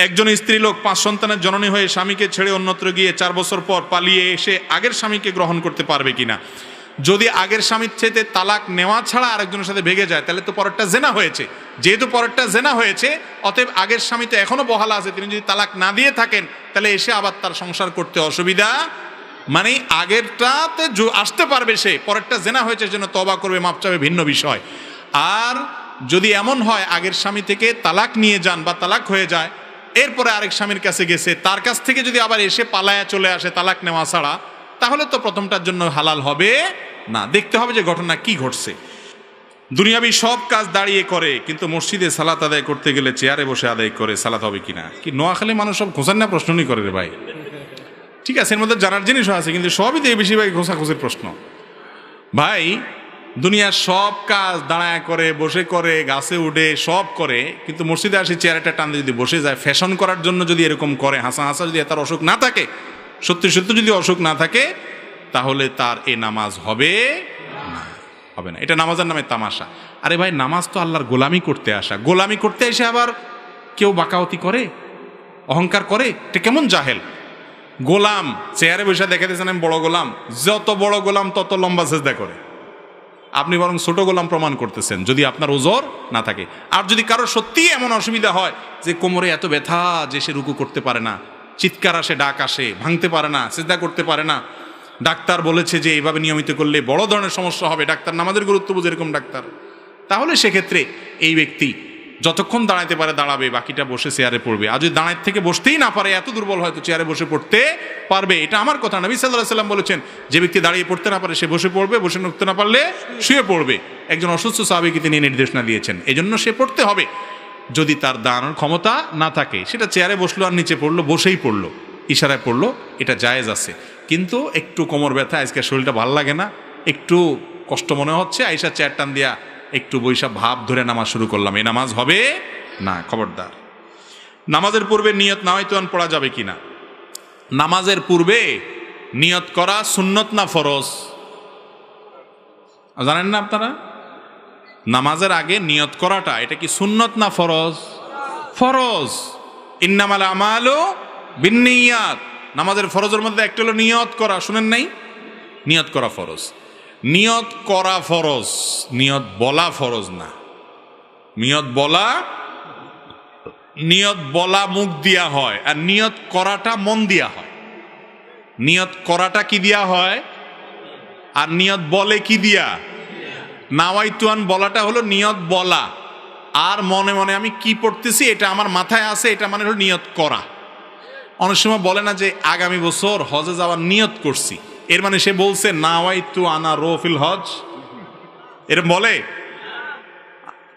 একজন স্ত্রী লোক 5 সন্তানের জননী হয়ে স্বামীকে ছেড়ে অন্যত্র গিয়ে 4 বছর পর পালিয়ে এসে আগের স্বামীকে গ্রহণ করতে পারবে কিনা? যদি আগের স্বামীর চেয়ে তালাক নেওয়া ছাড়া আরেকজনের সাথে ভেগে যায় তাহলে তো পরেরটা জেনা হয়েছে। যেহেতু পরেরটা জেনা হয়েছে, অতএব আগের স্বামী তো এখনো বহালা আছে। তিনি যদি তালাক না দিয়ে থাকেন তাহলে এসে আবার তার সংসার করতে অসুবিধা, মানে আগেরটাতে আসতে পারবে, সে পরেরটা জেনা হয়েছে জন্য তওবা করবে, মাপ চাবে, ভিন্ন বিষয়। আর যদি এমন হয় আগের স্বামী থেকে তালাক নিয়ে যান বা তালাক হয়ে যায়, এরপরে আরেক স্বামীর কাছে গেছে, তার কাছ থেকে যদি আবার এসে পালায়া চলে আসে তালাক নেওয়া ছাড়া, তাহলে তো প্রথমটার জন্য হালাল হবে না। দেখতে হবে যে ঘটনা কি ঘটছে। দুনিয়াবি সব কাজ দাঁড়িয়ে করে, কিন্তু মসজিদে সালাত আদায় করতে গেলে চেয়ারে বসে আদায় করে, সালাত হবে কিনা? কি নোয়াখালী মানুষ সব খোঁজার না প্রশ্নই করে রে ভাই। ঠিক আছে, এর মধ্যে জানার জিনিসও আছে, কিন্তু সবই দিয়ে বেশিরভাগ খোঁজাখুঁজির প্রশ্ন। ভাই, দুনিয়ার সব কাজ দাঁড়ায় করে, বসে করে, গাছে উঠে সব করে, কিন্তু মসজিদে আসি চেয়ারটা টান দিয়ে যদি বসে যায়, ফ্যাশন করার জন্য যদি এরকম করে, হাসা হাসা যদি তার অসুখ না থাকে, সত্যি সত্যি যদি অসুখ না থাকে, তাহলে তার এ নামাজ হবে না, হবে না। এটা নামাজের নামে তামাশা। আরে ভাই, নামাজ তো আল্লাহর গোলামি করতে আসা। গোলামি করতে এসে আবার কেউ বাকাওতি করে, অহংকার করে, এটা কেমন জাহেল। গোলাম চেয়ারে বসে দেখে দিয়েছেন আমি বড় গোলাম, যত বড় গোলাম তত লম্বা সেজদা করে। আপনি বরং ছোট গোলাম প্রমাণ করতেছেন যদি আপনার ওজর না থাকে। আর যদি কারো সত্যিই এমন অসুবিধা হয় যে কোমরে এত ব্যথা যে সে রুকু করতে পারে না, চিৎকার আসে, ডাক আসে, ভাঙতে পারে না, সেজদা করতে পারে না, ডাক্তার বলেছে যে এইভাবে নিয়মিত করলে বড় ধরনের সমস্যা হবে, ডাক্তার নামাজের গুরুত্ব বুঝে এরকম ডাক্তার, তাহলে সেক্ষেত্রে এই ব্যক্তি যতক্ষণ দাঁড়াইতে পারে দাঁড়াবে, বাকিটা বসে চেয়ারে পড়বে। আর যদি দাঁড়াইতে থেকে বসতেই না পারে, এত দুর্বল হয়তো চেয়ারে বসে পড়তে পারবে। এটা আমার কথা। নবী সাল্লাল্লাহু আলাইহি ওয়াসাল্লাম বলেছেন, যে ব্যক্তি দাঁড়িয়ে পড়তে না পারে সে বসে পড়বে, বসে উঠতে না পারলে শুয়ে পড়বে। একজন অসুস্থ সাহাবীকে তিনি নির্দেশনা দিয়েছেন, এজন্য সে পড়তে হবে। যদি তার দাঁড়ানোর ক্ষমতা না থাকে, সেটা চেয়ারে বসলো আর নিচে পড়লো, বসেই পড়লো, ইশারায় পড়লো, এটা জায়েজ আছে। কিন্তু একটু কোমর ব্যথা, আজকে শরীরটা ভালো লাগে না, একটু কষ্ট মনে হচ্ছে, আইসা চেয়ার টান দিয়া একটু বৈশা ভাব ধরে নামাজ শুরু করলাম, এই নামাজ হবে না, খবরদার। নামাজের পূর্বে নিয়ত নাওয়াইতুন পড়া যাবে কিনা? নামাজের পূর্বে নিয়ত করা সুন্নত না ফরজ? জানেন না আপনারা? নামাজের আগে নিয়ত করাটা এটা কি সুন্নত না ফরজ? ফরজ। ইন্নামাল আমালু বিন্নিয়াত। নামাজের ফরজের মধ্যে একটা হলো নিয়ত করা, শুনেন নাই? নিয়ত করা ফরজ। নিয়ত করা ফরজ, নিয়ত বলা ফরজ না। নিয়ত বলা মুখ দিয়া হয়, আর নিয়ত করাটা মন দিয়া হয়। নিয়ত করাটা কি দিয়া হয়, আর নিয়ত বলে কি দিয়া? নাওয়াইতুন বলাটা হলো নিয়ত বলা, আর মনে মনে আমি কি পড়তেছি এটা আমার মাথায় আছে, এটা মানে হলো নিয়ত করা। অনেক সময় বলে না যে আগামী বছর হজে যাওয়ার নিয়ত করছি, এর মানে সে বলছে নাওয়াইতু আনা রোফিল হজ। এরকম বলে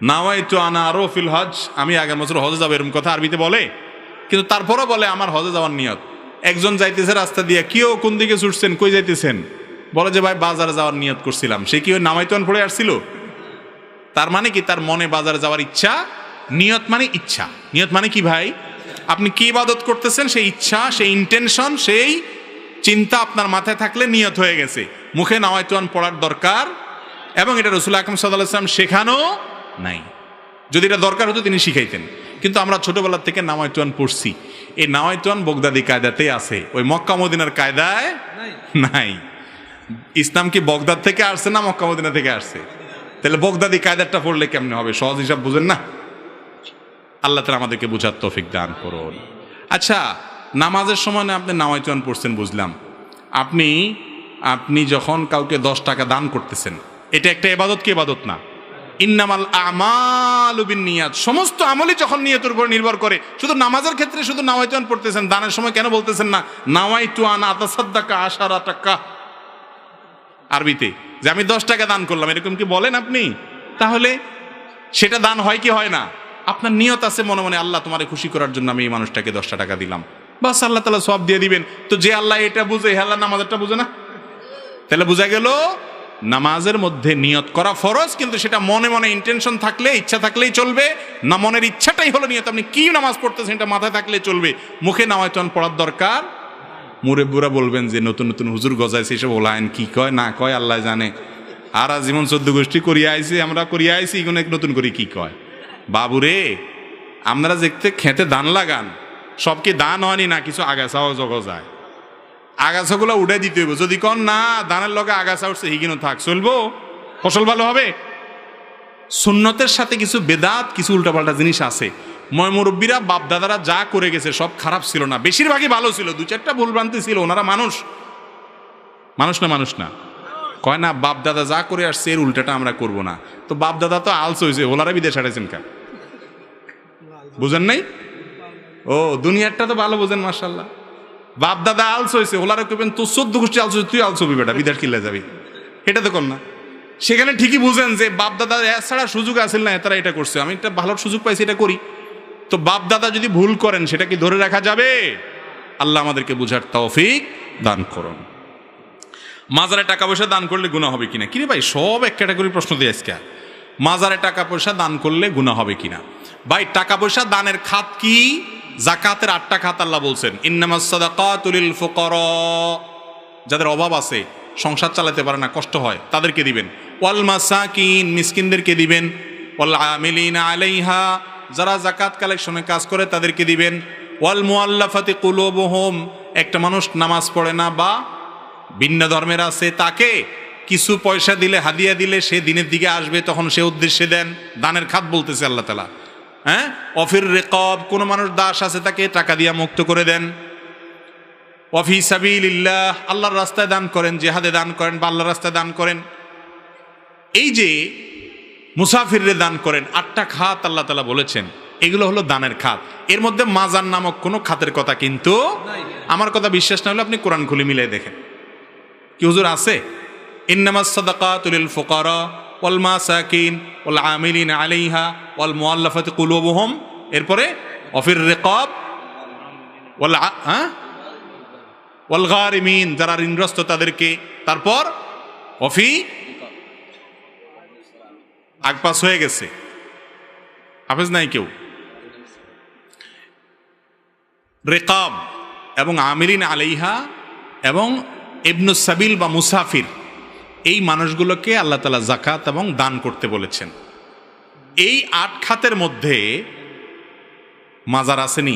নাওয়াইতু আনা রোফিল হজ, আমি আগামী বছর হজে যাবো, এরকম কথা আরবিতে বলে। কিন্তু তারপরও বলে আমার হজে যাওয়ার নিয়ত। একজন যাইতেছে রাস্তা দিয়ে, কেউ কোন দিকে ছুটছেন, কই যাইতেছেন? বলে যে ভাই বাজারে যাওয়ার নিয়ত করছিলাম। সে কি ওই নাওয়াইতুন পড়ে আসছিল? তার মানে কি তার মনে বাজারে যাওয়ার ইচ্ছা। নিয়ত মানে ইচ্ছা। নিয়ত মানে কি ভাই? আপনি কি ইবাদত করতেছেন, সেই ইচ্ছা, সেই ইন্টেনশন, সেই চিন্তা আপনার মাথায় থাকলে নিয়ত হয়ে গেছে। মুখে নাওয়াইতুন পড়ার দরকার, এবং এটা রাসূল আকরাম সাল্লাল্লাহু আলাইহি ওয়াসাল্লাম শেখানো নাই। যদি এটা দরকার হতো তিনি শিখাইতেন, কিন্তু আমরা ছোটবেলা থেকে নাওয়াইতুন পড়ছি। এই নাওয়াইতুন বগদাদি কায়দাতেই আছে, ওই মক্কা মদিনার কায়দায় নাই। ইসলাম কি বগদাদ থেকে আসছে না মক্কা মদিনা থেকে আসছে? তাহলে বগদাদি কায়দাটা পড়লে কেমনে হবে? সহজ হিসাব বুঝেন না? আল্লাহ তাআলা আমাদেরকে বুঝার তৌফিক দান করুন। আচ্ছা, নামাজের সময় না আপনি নাওয়াইতুন পড়ছেন, বুঝলাম। আপনি যখন কাউকে 10 টাকা দান করতেছেন, এটা একটা ইবাদত কি ইবাদত না? ইন্নামাল আমালু বিন্নিয়াত। সমস্ত আমলই যখন নিয়তের উপর নির্ভর করে। শুধু নামাজের ক্ষেত্রে শুধু নাওয়াইতুন পড়তেছেন, দানের সময় কেন বলতেছেন না নাওয়াইতু আন আতাসাদ্দাকা 10 টাকা আরবিতে, যে আমি 10 টাকা দান করলাম, এরকম কি বলেন আপনি? তাহলে সেটা দান হয় কি হয় না? আপনার নিয়ত আছে মনে মনে, আল্লাহ তোমারে খুশি করার জন্য আমি এই মানুষটাকে 10 টাকা দিলাম, বাস আল্লাহ তাআলা সওয়াব দিয়ে দিবেন। তো যে আল্লাহ এটা বুঝে, আল্লাহ নামাজেরটা বুঝে না? তাহলে বোঝা গেল নামাজের মধ্যে নিয়ত করা ফরজ, কিন্তু সেটা মনে মনে ইন্টেনশন থাকলে, ইচ্ছা থাকলেই চলবে না। মনের ইচ্ছাটাই হলো নিয়ত। আপনি কি নামাজ পড়তেছেন এটা মাথায় থাকলে চলবে, মুখে নাওয়াইতুন পড়ার দরকার। মুরব্বিরা বলবেন যে নতুন নতুন হুজুর গজাইছে, এসব ওলায়েন কি কয় না কয় আল্লাহ জানে। আর জীবন 14 গোষ্ঠী করিয়া আইছি, আমরা করিয়া আইছি, এগুলো নতুন করে কি কয়? বাবুরে, আপনারা দেখতে খেতে ধান লাগান, সব কি ধান হয়নি না কিছু আগাছাও জগা যায়, আগাছাগুলো উঠে দিতে হইব। যদি কন না ধানের লগে আগাছা উঠছে হিগিনো থাক, চলবো? ফসল ভালো হবে? সুন্নতের সাথে কিছু বেদাত, কিছু উল্টাপাল্টা জিনিস আছে। মুরব্বীরা বাপ দাদারা যা করে গেছে সব খারাপ ছিল না, বেশিরভাগই ভালো ছিল, দু চারটা ভুলভ্রান্তি ছিল। ওনারা মানুষ না কয় না বাপ দাদা যা করে আসছে এর উল্টাটা আমরা করব না। তো বাপ দাদা তো আলস হয়েছে, ওনারা বিদেশ হারাইছেন কা, বুঝেন নাই? ও দুনিয়ারটা তো ভালো বোঝেন, মাশাআল্লাহ। বাপ দাদা আলস হয়েছে, ওনারা কইবেন তোর 14 গোষ্ঠী আলস হয়েছে, তুই আলস হবি বেটা, বিদেশ কিল্লা যাবি, এটা তো কর না। সেখানে ঠিকই বুঝেন যে বাপ দাদা ছাড়া সুযোগ আসেন না, তারা এটা করছে, আমি একটা ভালো সুযোগ পাইছি এটা করি। তো বাপ দাদা যদি ভুল করেন সেটা কি ধরে রাখা যাবে? আল্লাহ আমাদেরকে বুঝার তৌফিক দান করুন। মাজারে টাকা পয়সা দান করলে গুনাহ হবে কিনা? কিরে ভাই সব এক ক্যাটাগরি প্রশ্ন দিয়ে আজকে, মাজারে টাকা পয়সা দান করলে গুনাহ হবে কিনা? ভাই টাকা পয়সা দানের খাত কি? যাকাতের 8টা খাত আল্লাহ বলছেন, ইন্নামাস সাদাকাতু লিল ফুকারা, যাদের অভাব আছে, সংসার চালাতে পারে না, কষ্ট হয়, তাদেরকে দিবেন। ওয়াল মাসাকিন, মিসকিনদেরকে দিবেন। ওয়াল আমিলিনা আলাইহা, যারা যাকাত কালেকশনে কাজ করে তাদেরকে দিবেন। ওয়াল মুআল্লাফাতি কুলুবুহুম, একটা মানুষ নামাজ পড়ে না বা ভিন্ন ধর্মের আছে, তাকে কিছু পয়সা দিলে, হাদিয়া দিলে সে দিনের দিকে আসবে, তখন সে উদ্দেশ্যে দেন। দানের খাত বলতেছে আল্লাহ তাআলা। হ্যাঁ, অফির রিকাব, কোন মানুষ দাস আছে তাকে টাকা দিয়ে মুক্ত করে দেন। ওয়াফি সাবিলিল্লাহ, আল্লাহর রাস্তায় দান করেন, জিহাদে দান করেন বা আল্লাহর রাস্তায় দান করেন। এই যে মুসাফিররে দান করেন, 8টা খাত আল্লাহ তাআলা বলেছেন, এগুলো হলো দানের খাত। এর মধ্যে মাজার নামক কোনো খাতের কথা কিন্তু, আমার কথা বিশ্বাস না হলে আপনি কোরআন খুলে মিলিয়ে দেখেন, কি হুজুর আছে? ইন্নামাস সাদাকাতু লিল ফুকারা ওয়াল মাসাকিন ওয়াল আমিলিনা আলাইহা ওয়াল মুআল্লাফাতি কুলুবুহুম, এরপরে অফির রিকাব ওয়াল গারিমিন, যারা ঋণগ্রস্ত তাদেরকে, তারপর অফি আগপাস হয়ে গেছে, হাফেজ নাই কেউ, রিকাব এবং আমিলিন আলাইহা এবং ইবনুস সাবিল বা মুসাফির, এই মানুষগুলোকে আল্লাহ তাআলা যাকাত এবং দান করতে বলেছেন। এই 8 খাতের মধ্যে মাজার আসেনি?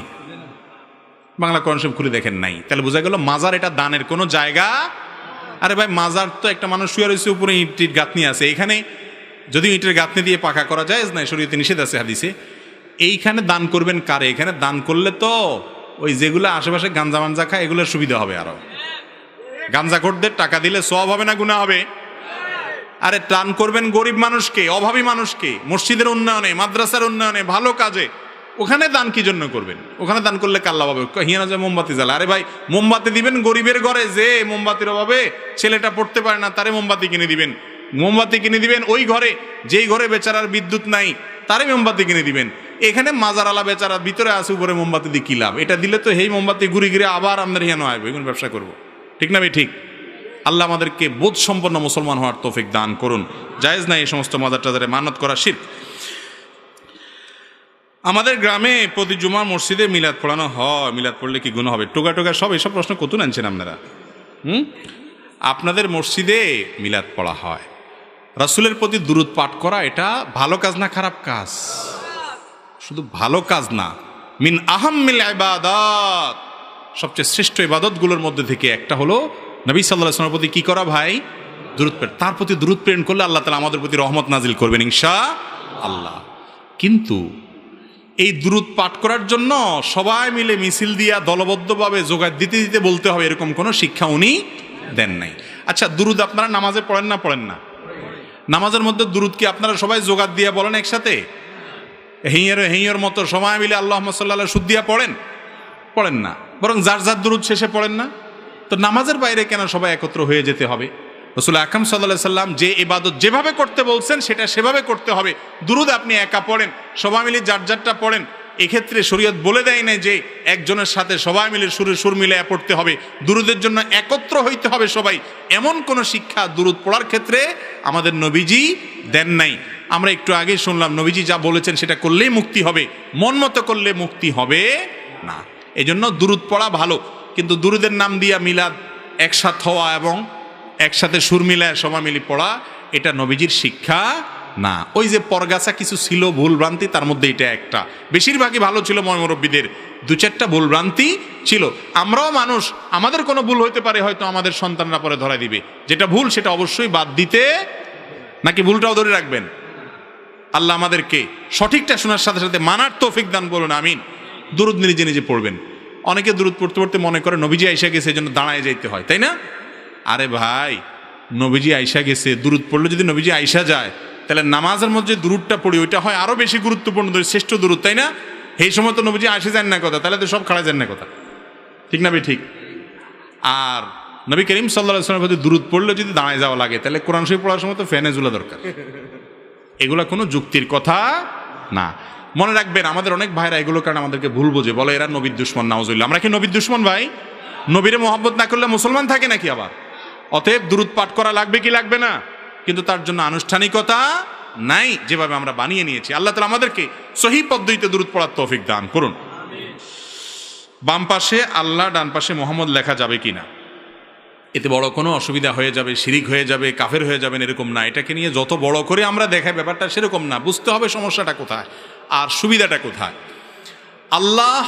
বাংলা কোরআন শরীফ খুলে দেখেন নাই, তাহলে বোঝা গেল মাজার এটা দানের কোনো জায়গা। আরে ভাই মাজার তো একটা মানুষ শুয়ে রয়েছে, উপরে ইটের গাঁথনি আছে, এখানে যদি ইটের গাঁথনি দিয়ে পাকা করা যায় না, শরীয়তে নিষেধ আছে হাদিসে, এইখানে দান করবেন কারে? এখানে দান করলে তো ওই যেগুলো আশেপাশে গাঞ্জা মাঞ্জা খায় এগুলোর সুবিধা হবে, আরো গাঞ্জাখোরদের টাকা দিলে সওয়াব হবে না গুনাহ হবে? আরে দান করবেন গরিব মানুষকে, অভাবী মানুষকে, মসজিদের উন্নয়নে, মাদ্রাসার উন্নয়নে, ভালো কাজে, ওখানে দান কি জন্য করবেন? ওখানে দান করলে কাল্লা পাবে, হিয়ানা যায় মোমবাতি জ্বালা। আরে ভাই মোমবাতি দিবেন গরিবের ঘরে, যে মোমবাতির অভাবে ছেলেটা পড়তে পারে না, তারে মোমবাতি কিনে দিবেন। মোমবাতি কিনে দিবেন ওই ঘরে, যেই ঘরে বেচারার বিদ্যুৎ নাই, তারে মোমবাতি কিনে দিবেন। এখানে মাজারালা বেচারা ভিতরে আছে, উপরে মোমবাতি দিয়ে কি লাভ? এটা দিলে তো এই মোমবাতি ঘুরে ঘুরে আবার আমাদের হিয়ানো আসবে, এগুলো ব্যবসা করবো, ঠিক না ভাই? ঠিক। আল্লাহ আমাদেরকে বোধ সম্পন্ন মুসলমান হওয়ার তৌফিক দান করুন। জায়েজ নাই এই সমস্ত মাজার টাজারে মানত করা, শিরক। আমাদের গ্রামে প্রতি জুমার মসজিদে মিলাদ পড়ানো হয়, মিলাদ পড়লে কি গুনাহ হবে? টোকা টোকা সব এসব প্রশ্ন কত আনছেন আপনারা? আপনাদের মসজিদে মিলাদ পড়া হয়, রাসূলের প্রতি দুরূদ পাঠ করা এটা ভালো কাজ না খারাপ কাজ? শুধু ভালো কাজ না, মিন আহাম্মিল ইবাদাত, সবচেয়ে শ্রেষ্ঠ ইবাদতগুলোর মধ্যে থেকে একটা হলো নবী সাল্লাল্লাহু আলাইহি ওয়াসাল্লামের প্রতি কি করা ভাই? দুরূদ প্রেরণ। তার প্রতি দুরূদ প্রেরণ করলে আল্লাহ তাআলা আমাদের প্রতি রহমত নাজিল করবেন ইনশাআল্লাহ। কিন্তু এই দুরূদ পাঠ করার জন্য সবাই মিলে মিছিল দিয়া দলবদ্ধভাবে জোগাড় দিতে দিতে বলতে হবে, এরকম কোনো শিক্ষা উনি দেন নাই। আচ্ছা, দুরূদ আপনারা নামাজে পড়েন না পড়েন না? নামাজের মধ্যে দুরূদ কি আপনারা সবাই জোগাড় দিয়ে বলেন একসাথে? হেঁয়ের মতো সবাই মিলে আল্লাহুম্মা সাল্লি আলা সুদ দিয়া পড়েন? পড়েন না, বরং যার যার দুরূদ শেষে পড়েন না? তো নামাজের বাইরে কেন সবাই একত্র হয়ে যেতে হবে? রাসূল আকরাম সাল্লাল্লাহু আলাইহি সাল্লাম যে ইবাদত যেভাবে করতে বলছেন সেটা সেভাবে করতে হবে। দুরূদ আপনি একা পড়েন, সবাই মিলে যার যারটা পড়েন, এক্ষেত্রে শরীয়ত বলে দেয় না যে একজনের সাথে সবাই মিলে সুর মিলে পড়তে হবে। দুরূদের জন্য একত্র হইতে হবে সবাই, এমন কোন শিক্ষা দুরূদ পড়ার ক্ষেত্রে আমাদের নবীজি দেন নাই। আমরা একটু আগে শুনলাম নবীজি যা বলেছেন সেটা করলেই মুক্তি হবে, মন মতো করলে মুক্তি হবে না। এজন্য দুরূদ পড়া ভালো, কিন্তু দুরূদের নাম দিয়া মিলাদ একসাথে হওয়া এবং একসাথে সুর মিলায় সবাই মিলে পড়া, এটা নবীজির শিক্ষা না। ওই যে পরগাছা কিছু ছিল ভুলভ্রান্তি, তার মধ্যে এটা একটা। বেশিরভাগই ভালো ছিল মুরব্বীদের, দু চারটা ভুলভ্রান্তি ছিল। আমরাও মানুষ, আমাদের কোনো ভুল হইতে পারে, হয়তো আমাদের সন্তানরা পরে ধরা দিবে। যেটা ভুল সেটা অবশ্যই বাদ দিতে, নাকি ভুলটাও ধরে রাখবেন? আল্লাহ আমাদেরকে সঠিকটা শোনার সাথে সাথে মানার তৌফিক দান করুন, আমিন। দুরুদ নিজে নিজে পড়বেন। অনেকে দুরুদ পড়তে পড়তে মনে করে নবীজি আইসা গেছে, এই জন্য দাঁড়ায় যাইতে হয়, তাই না? আরে ভাই, নবীজি আইসা গেছে, দুরুদ পড়লে যদি নবীজি আইসা যায়, তাহলে নামাজের মধ্যে দুরুদটা পড়ি ওইটা হয় আরো বেশি গুরুত্বপূর্ণ, শ্রেষ্ঠ দুরুদ, তাই না? এই সময় তো নবীজি আসে যান না কথা, তাহলে তো সব খাড়া যান না কথা, ঠিক না ভাই? ঠিক। আর নবী করিম সাল্লাল্লাহু আলাইহি ওয়াসাল্লামের প্রতি দুরুদ পড়লে যদি দাঁড়ায় যাওয়া লাগে, তাহলে কোরআন শরীফ পড়ার সময় তো ফ্যানে ঝুলা দরকার। এগুলা কোনো যুক্তির কথা না। মনে রাখবেন, আমাদের অনেক ভাইরা এগুলো কারণে আমাদেরকে ভুল বোঝে, বলে এরা নবীর দুশমন। নাউজুবিল্লাহ। আমরা কি নবীর দুশমন ভাই? নবীরে মহব্বত না করলে মুসলমান থাকে নাকি আবার? অতএব দুরুদ পাঠ করা লাগবে কি লাগবে না, কিন্তু তার জন্য আনুষ্ঠানিকতা নাই, যেভাবে আমরা বানিয়ে নিয়েছি। আল্লাহ তাআলা আমাদেরকে সহিহ পদ্ধতিতে দুরুদ পড়ার তৌফিক দান করুন। বাম পাশে আল্লাহ, ডান পাশে মোহাম্মদ লেখা যাবে কিনা, এতে বড় কোনো অসুবিধা হয়ে যাবে, শিরিক হয়ে যাবে, কাফের হয়ে যাবেন, এরকম না। এটাকে নিয়ে যত বড় করে আমরা দেখাই ব্যাপারটা সেরকম না। বুঝতে হবে সমস্যাটা কোথায় আর সুবিধাটা কোথায়। আল্লাহ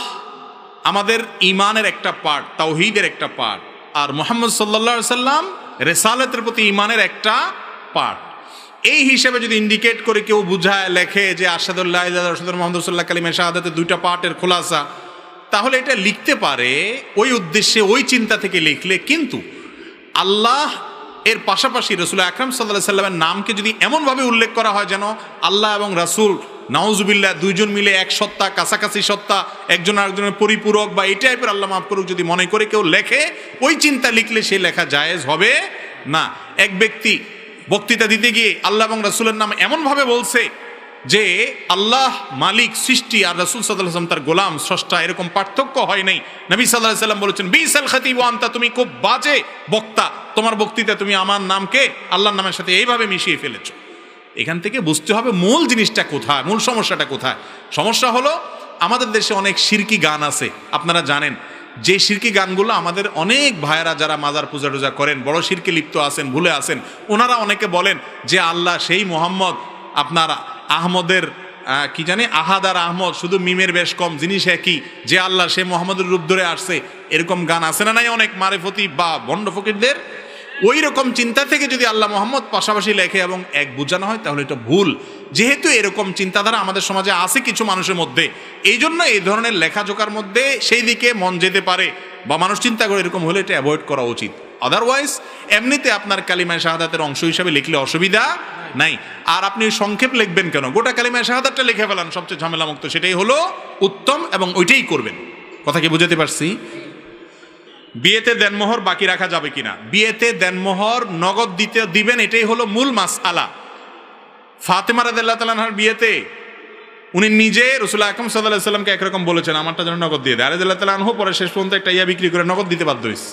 আমাদের ইমানের একটা পার্ট, তাওহীদের একটা পার্ট, আর মুহাম্মদ সাল্লাল্লাহু আলাইহি সাল্লাম রিসালাতের প্রতি ইমানের একটা পার্ট। এই হিসেবে যদি ইন্ডিকেট করে কেউ বুঝায় লেখে যে আশহাদু আল্লা ইলাহা ইল্লাল্লাহ আশহাদু মুহাম্মাদুর রাসূলুল্লাহ কালিমা শাহাদাতের দুইটা পার্টের খোলাসা, তাহলে এটা লিখতে পারে ওই উদ্দেশ্যে, ওই চিন্তা থেকে লিখলে। কিন্তু আল্লাহ এর পাশাপাশি রাসূল আকরাম সাল্লাল্লাহু আলাইহি সাল্লামের নামকে যদি এমনভাবে উল্লেখ করা হয় যেন আল্লাহ এবং রাসূল নাউজুবিল্লাহ দুইজন মিলে এক সত্তা, কাছাকাছি সত্তা, একজন আরেকজনের পরিপূরক, বা এই টাইপের, আল্লাহ মাফ করুক, যদি মনে করে কেউ লেখে, ওই চিন্তা লিখলে সে লেখা জায়েজ হবে না। এক ব্যক্তি বক্তৃতা দিতে গিয়ে আল্লাহ এবং রাসূলের নাম এমনভাবে বলছে যে আল্লাহ মালিক, সৃষ্টি, আর রাসূল সাল্লাল্লাহু আলাইহি ওয়াসাল্লাম তার গোলাম, স্রষ্টা, এরকম পার্থক্য হয় নাই। নবী সাল্লাল্লাহু আলাইহি ওয়াসাল্লাম বলেছেন, বিসাল খাতিব ওয়া আনতা, তুমি খুব বাজে বক্তা, তোমার বক্তৃতা তুমি আমার নামকে আল্লাহর নামের সাথে এইভাবে মিশিয়ে ফেলেছো। এখান থেকে বুঝতে হবে মূল জিনিসটা কোথায়, মূল সমস্যাটা কোথায়। সমস্যা হলো আমাদের দেশে অনেক শিরকি গান আছে, আপনারা জানেন। যে শিরকি গানগুলো আমাদের অনেক ভাইয়েরা যারা মাজার পূজা টুজা করেন, বড় শিরকে লিপ্ত আছেন, ভুলে আছেন, ওনারা অনেকে বলেন যে আল্লাহ সেই মোহাম্মদ, আপনার আহমদের কি জানি আহাদ আর আহমদ, শুধু মিমের বেশ কম, জিনিস একই, যে আল্লাহ সে মোহাম্মদের রূপ ধরে আসছে। এরকম গান আছে না নাই অনেক মারেফতি বা ভণ্ড ফকিরদের? ওই রকম চিন্তা থেকে যদি আল্লাহ মোহাম্মদ পাশাপাশি লেখে এবং এক বোঝানো হয়, তাহলে এটা ভুল। যেহেতু এরকম চিন্তাধারা আমাদের সমাজে আছে কিছু মানুষের মধ্যে, এই জন্য এই ধরনের লেখাজোকার মধ্যে সেই দিকে মন যেতে পারে, বা মানুষ চিন্তা করে এরকম হলে এটা অ্যাভয়েড করা উচিত। আদারওয়াইজ এমনিতে আপনার কালিমায়ে শাহাদাতের অংশ হিসাবে লিখলে অসুবিধা নাই। আর আপনি সংক্ষেপ লিখবেন কেন? গোটা কালিমায়ে শাহাদাতটা লিখে ফেলান, সবচেয়ে ঝামেলামুক্ত, সেটাই হলো উত্তম, এবং ওইটাই করবেন। কথা কি বুঝাতে পারছি? বিয়েতে দেনমোহর বাকি রাখা যাবে কিনা? বিয়েতে দেনমোহর নগদ দিবেন, এটাই হলো মূল মাসআলা। ফাতেমা রাদিয়াল্লাহু তাআলা আনহার বিয়েতে উনি নিজে রাসূল আকরাম সাল্লাল্লাহু আলাইহি ওয়াসাল্লামকে একরকম বলেছেন, আমারটা যেন নগদ দিয়ে দেয়। আলী রাদিয়াল্লাহু তাআলা আনহু পরে শেষ পর্যন্ত একটা ইয়া বিক্রি করে নগদ দিতে বাধ্য হয়েছে।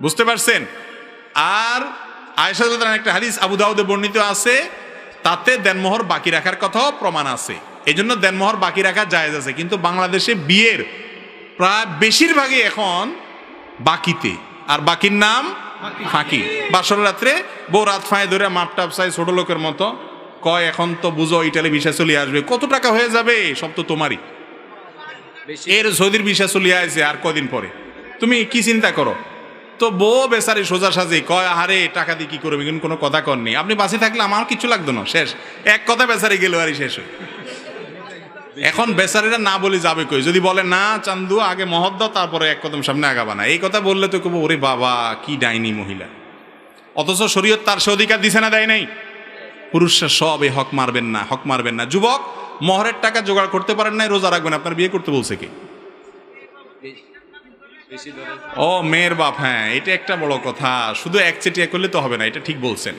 বুঝতে পারছেন? আর আয়েশা রাদিয়াল্লাহু তাআলার একটা হাদিস আবু দাউদে বর্ণিত আছে, তাতে দেনমোহর বাকি রাখার কথাও প্রমাণ আছে। এই জন্য দেনমোহর বাকি রাখা জায়েজ আছে। কিন্তু বাংলাদেশে বিয়ের প্রায় বেশিরভাগই এখন বাকিতে, আর বাকির নাম ফাঁকি। বাসর রাত্রে বউ রাত ফাঁয়ে ধরে মাপটাপ চাই ছোট লোকের মতো, কয় এখন তো বুঝো ইটালি ভিসা চলে আসবে, কত টাকা হয়ে যাবে, সব তো তোমারই। এর সৌদির ভিসা চলে আসে আর কদিন পরে, তুমি কি চিন্তা করো? তো বউ বেচারি সোজা সাজি কয়, আরে টাকা দিয়ে কি করবে, কিন্তু কোনো কথা করনি, আপনি বাঁচে থাকলে আমার কিছু লাগতো না, শেষ। এক কথা বেচারি গেল আর শেষ হয়। এখন বেচারিরা না বলে যাবে কই? যদি বলে না চান্দু আগে মহৎ দাও, তারপরে এক কদম সামনে আগাবা না, এই কথা বললে তো কব ওরে বাবা কি ডাইনি মহিলা। অথচ শরীয়ত তার সে অধিকার দিছে না, দেয় নাই? পুরুষরা সব এই হক মারবেন না, হক মারবেন না। যুবক, মহরের টাকা জোগাড় করতে পারেন নাই, রোজা রাখবেন, আপনার বিয়ে করতে বলছে কি? ও মেয়ের বাপ, হ্যাঁ এটা একটা বড় কথা। শুধু একচেটিয়া করলে তো হবে না, এটা ঠিক বলছেন।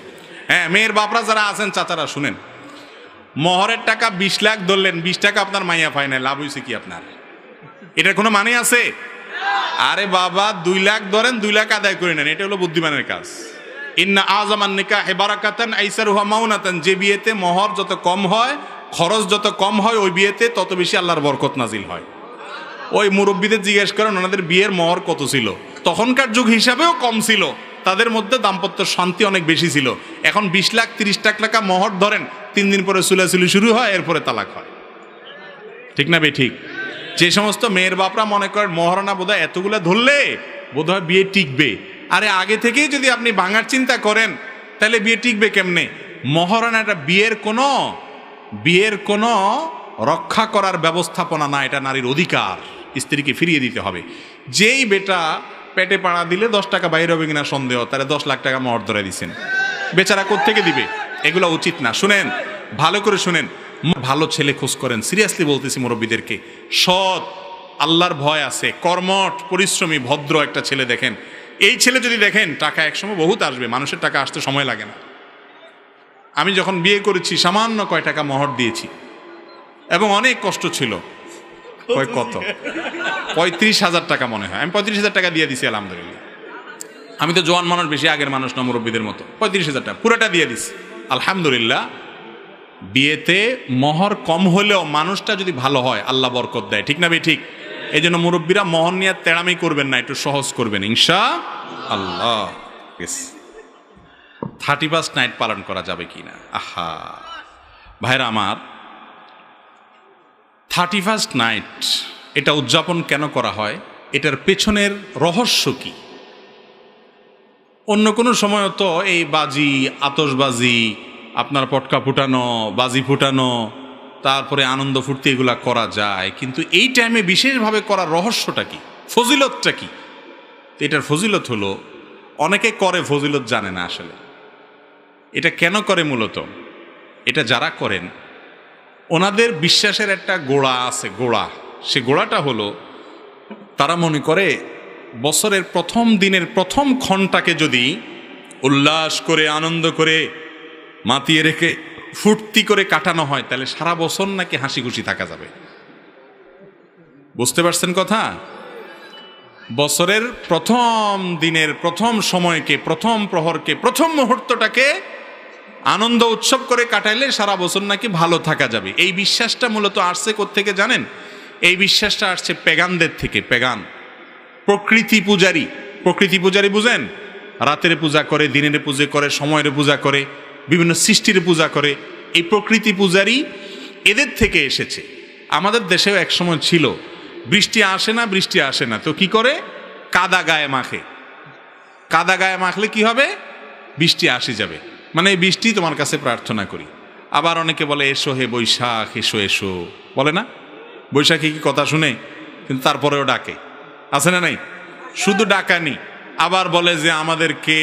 হ্যাঁ, মেয়ের বাপরা যারা আছেন, চাচারা শুনেন, মহরের টাকা 20 লাখ ধরলেন, 20 টাকা আপনার মাইয়া পায় না, লাভ হয়েছে কি আপনার? এটার কোনো মানে আছে? আরে বাবা 2 লাখ ধরেন, 2 লাখ আদায় করে নেন, এটা হলো বুদ্ধিমানের কাজ। ইন্না আযামান নিকাহি বারাকাতান আইসারুহা মাউনাতান, যে বিয়েতে মহর যত কম হয়, খরচ যত কম হয়, ওই বিয়েতে তত বেশি আল্লাহর বরকত নাজিল হয়। ওই মুরব্বীদের জিজ্ঞেস করেন ওনাদের বিয়ের মহর কত ছিল, তখনকার যুগ হিসাবেও কম ছিল, তাদের মধ্যে দাম্পত্য শান্তি অনেক বেশি ছিল। এখন 20 লাখ 30 লাখ টাকা মহর ধরেন, 3 দিন পরে চুলাচুলি শুরু হয়, এরপরে তালাক হয়। ঠিক না বে ঠিক? যে সমস্ত মেয়ের বাপরা মনে করেন মহারণা বোধহয় এতগুলো ধরলে বোধহয় বিয়ে টিকবে, আরে আগে থেকেই যদি আপনি ভাঙার চিন্তা করেন তাহলে বিয়ে টিকবে কেমনে? মহারণাটা বিয়ের কোনো রক্ষা করার ব্যবস্থাপনা না, এটা নারীর অধিকার, স্ত্রীকে ফিরিয়ে দিতে হবে। যেই বেটা পেটে পাড়া দিলে 10 টাকা বাইরে হবে কিনা সন্দেহ, তাহলে 10 লাখ টাকা মহর ধরে দিচ্ছেন, বেচারা কোত্থেকে দিবে? এগুলো উচিত না। শুনেন, ভালো করে শুনেন, ভালো ছেলে খোঁজ করেন, সিরিয়াসলি বলতেছি মুরব্বীদেরকে। সৎ, আল্লাহর ভয় আছে, কর্মঠ, পরিশ্রমী, ভদ্র একটা ছেলে দেখেন। এই ছেলে যদি দেখেন, টাকা একসময় বহুত আসবে, মানুষের টাকা আসতে সময় লাগে না। আমি যখন বিয়ে করেছি সামান্য কয় টাকা মহর দিয়েছি এবং অনেক কষ্ট ছিল। কত? 35,000 টাকা মনে হয়। আমি 35,000 টাকা দিয়ে দিছি, আলহামদুলিল্লাহ। আমি তো জোয়ান মানুষ, বেশি আগের মানুষ না, মুরব্বীদের মতো। 35,000 টাকা পুরোটা দিয়ে দিছি, আলহামদুলিল্লাহ। বিয়েতে মহর কম হলেও মানুষটা যদি ভালো হয় আল্লাহ বরকত দেয়, ঠিক না বে ঠিক? এই জন্য মুরব্বীরা মহর নিয়ে তেড়ামি করবেন না, একটু সহজ করবেন ইনশাআল্লাহ। 31st নাইট পালন করা যাবে কিনা? আহা ভাইরা আমার, 31st নাইট এটা উদযাপন কেন করা হয়, এটার পেছনের রহস্য কি? অন্য কোনো সময় তো এই বাজি, আতশবাজি, আপনার পটকা ফুটানো, বাজি ফুটানো, তারপরে আনন্দ ফুর্তি এগুলা করা যায়, কিন্তু এই টাইমে বিশেষভাবে করার রহস্যটা কি, ফজিলতটা কি? এটার ফজিলত হলো, অনেকে করে ফজিলত জানে না আসলে এটা কেন করে। মূলত এটা যারা করেন ওনাদের বিশ্বাসের একটা গোড়া আছে, সে গোড়াটা হলো তারা মনে করে বছরের প্রথম দিনের প্রথম ক্ষণটাকে যদি উল্লাস করে, আনন্দ করে, মাতিয়ে রেখে, ফুর্তি করে কাটানো হয়, তাহলে সারা বছর নাকি হাসি খুশি থাকা যাবে। বুঝতে পারছেন কথা? বছরের প্রথম দিনের প্রথম সময়কে, প্রথম প্রহরকে, প্রথম মুহূর্তটাকে আনন্দ উৎসব করে কাটাইলে সারা বছর নাকি ভালো থাকা যাবে। এই বিশ্বাসটা মূলত আসছে কোত্থেকে জানেন? এই বিশ্বাসটা আসছে পেগানদের থেকে। পেগান প্রকৃতি পূজারী বুঝেন? রাতের পূজা করে, দিনের পূজা করে, সময়ের পূজা করে, বিভিন্ন সৃষ্টির পূজা করে। এই প্রকৃতি পূজারী এদের থেকে এসেছে। আমাদের দেশেও একসময় ছিল, বৃষ্টি আসে না, তো কি করে? কাদা গায়ে মাখে। কাদা গায়ে মাখলে কি হবে? বৃষ্টি আসে যাবে, মানে এই বৃষ্টি তোমার কাছে প্রার্থনা করি। আবার অনেকে বলে এসো হে বৈশাখ, এসো, বলে না? বৈশাখী কি কথা শুনে, কিন্তু তারপরেও ডাকে, আছে না নাই? শুধু ডাকানি, আবার বলে যে আমাদেরকে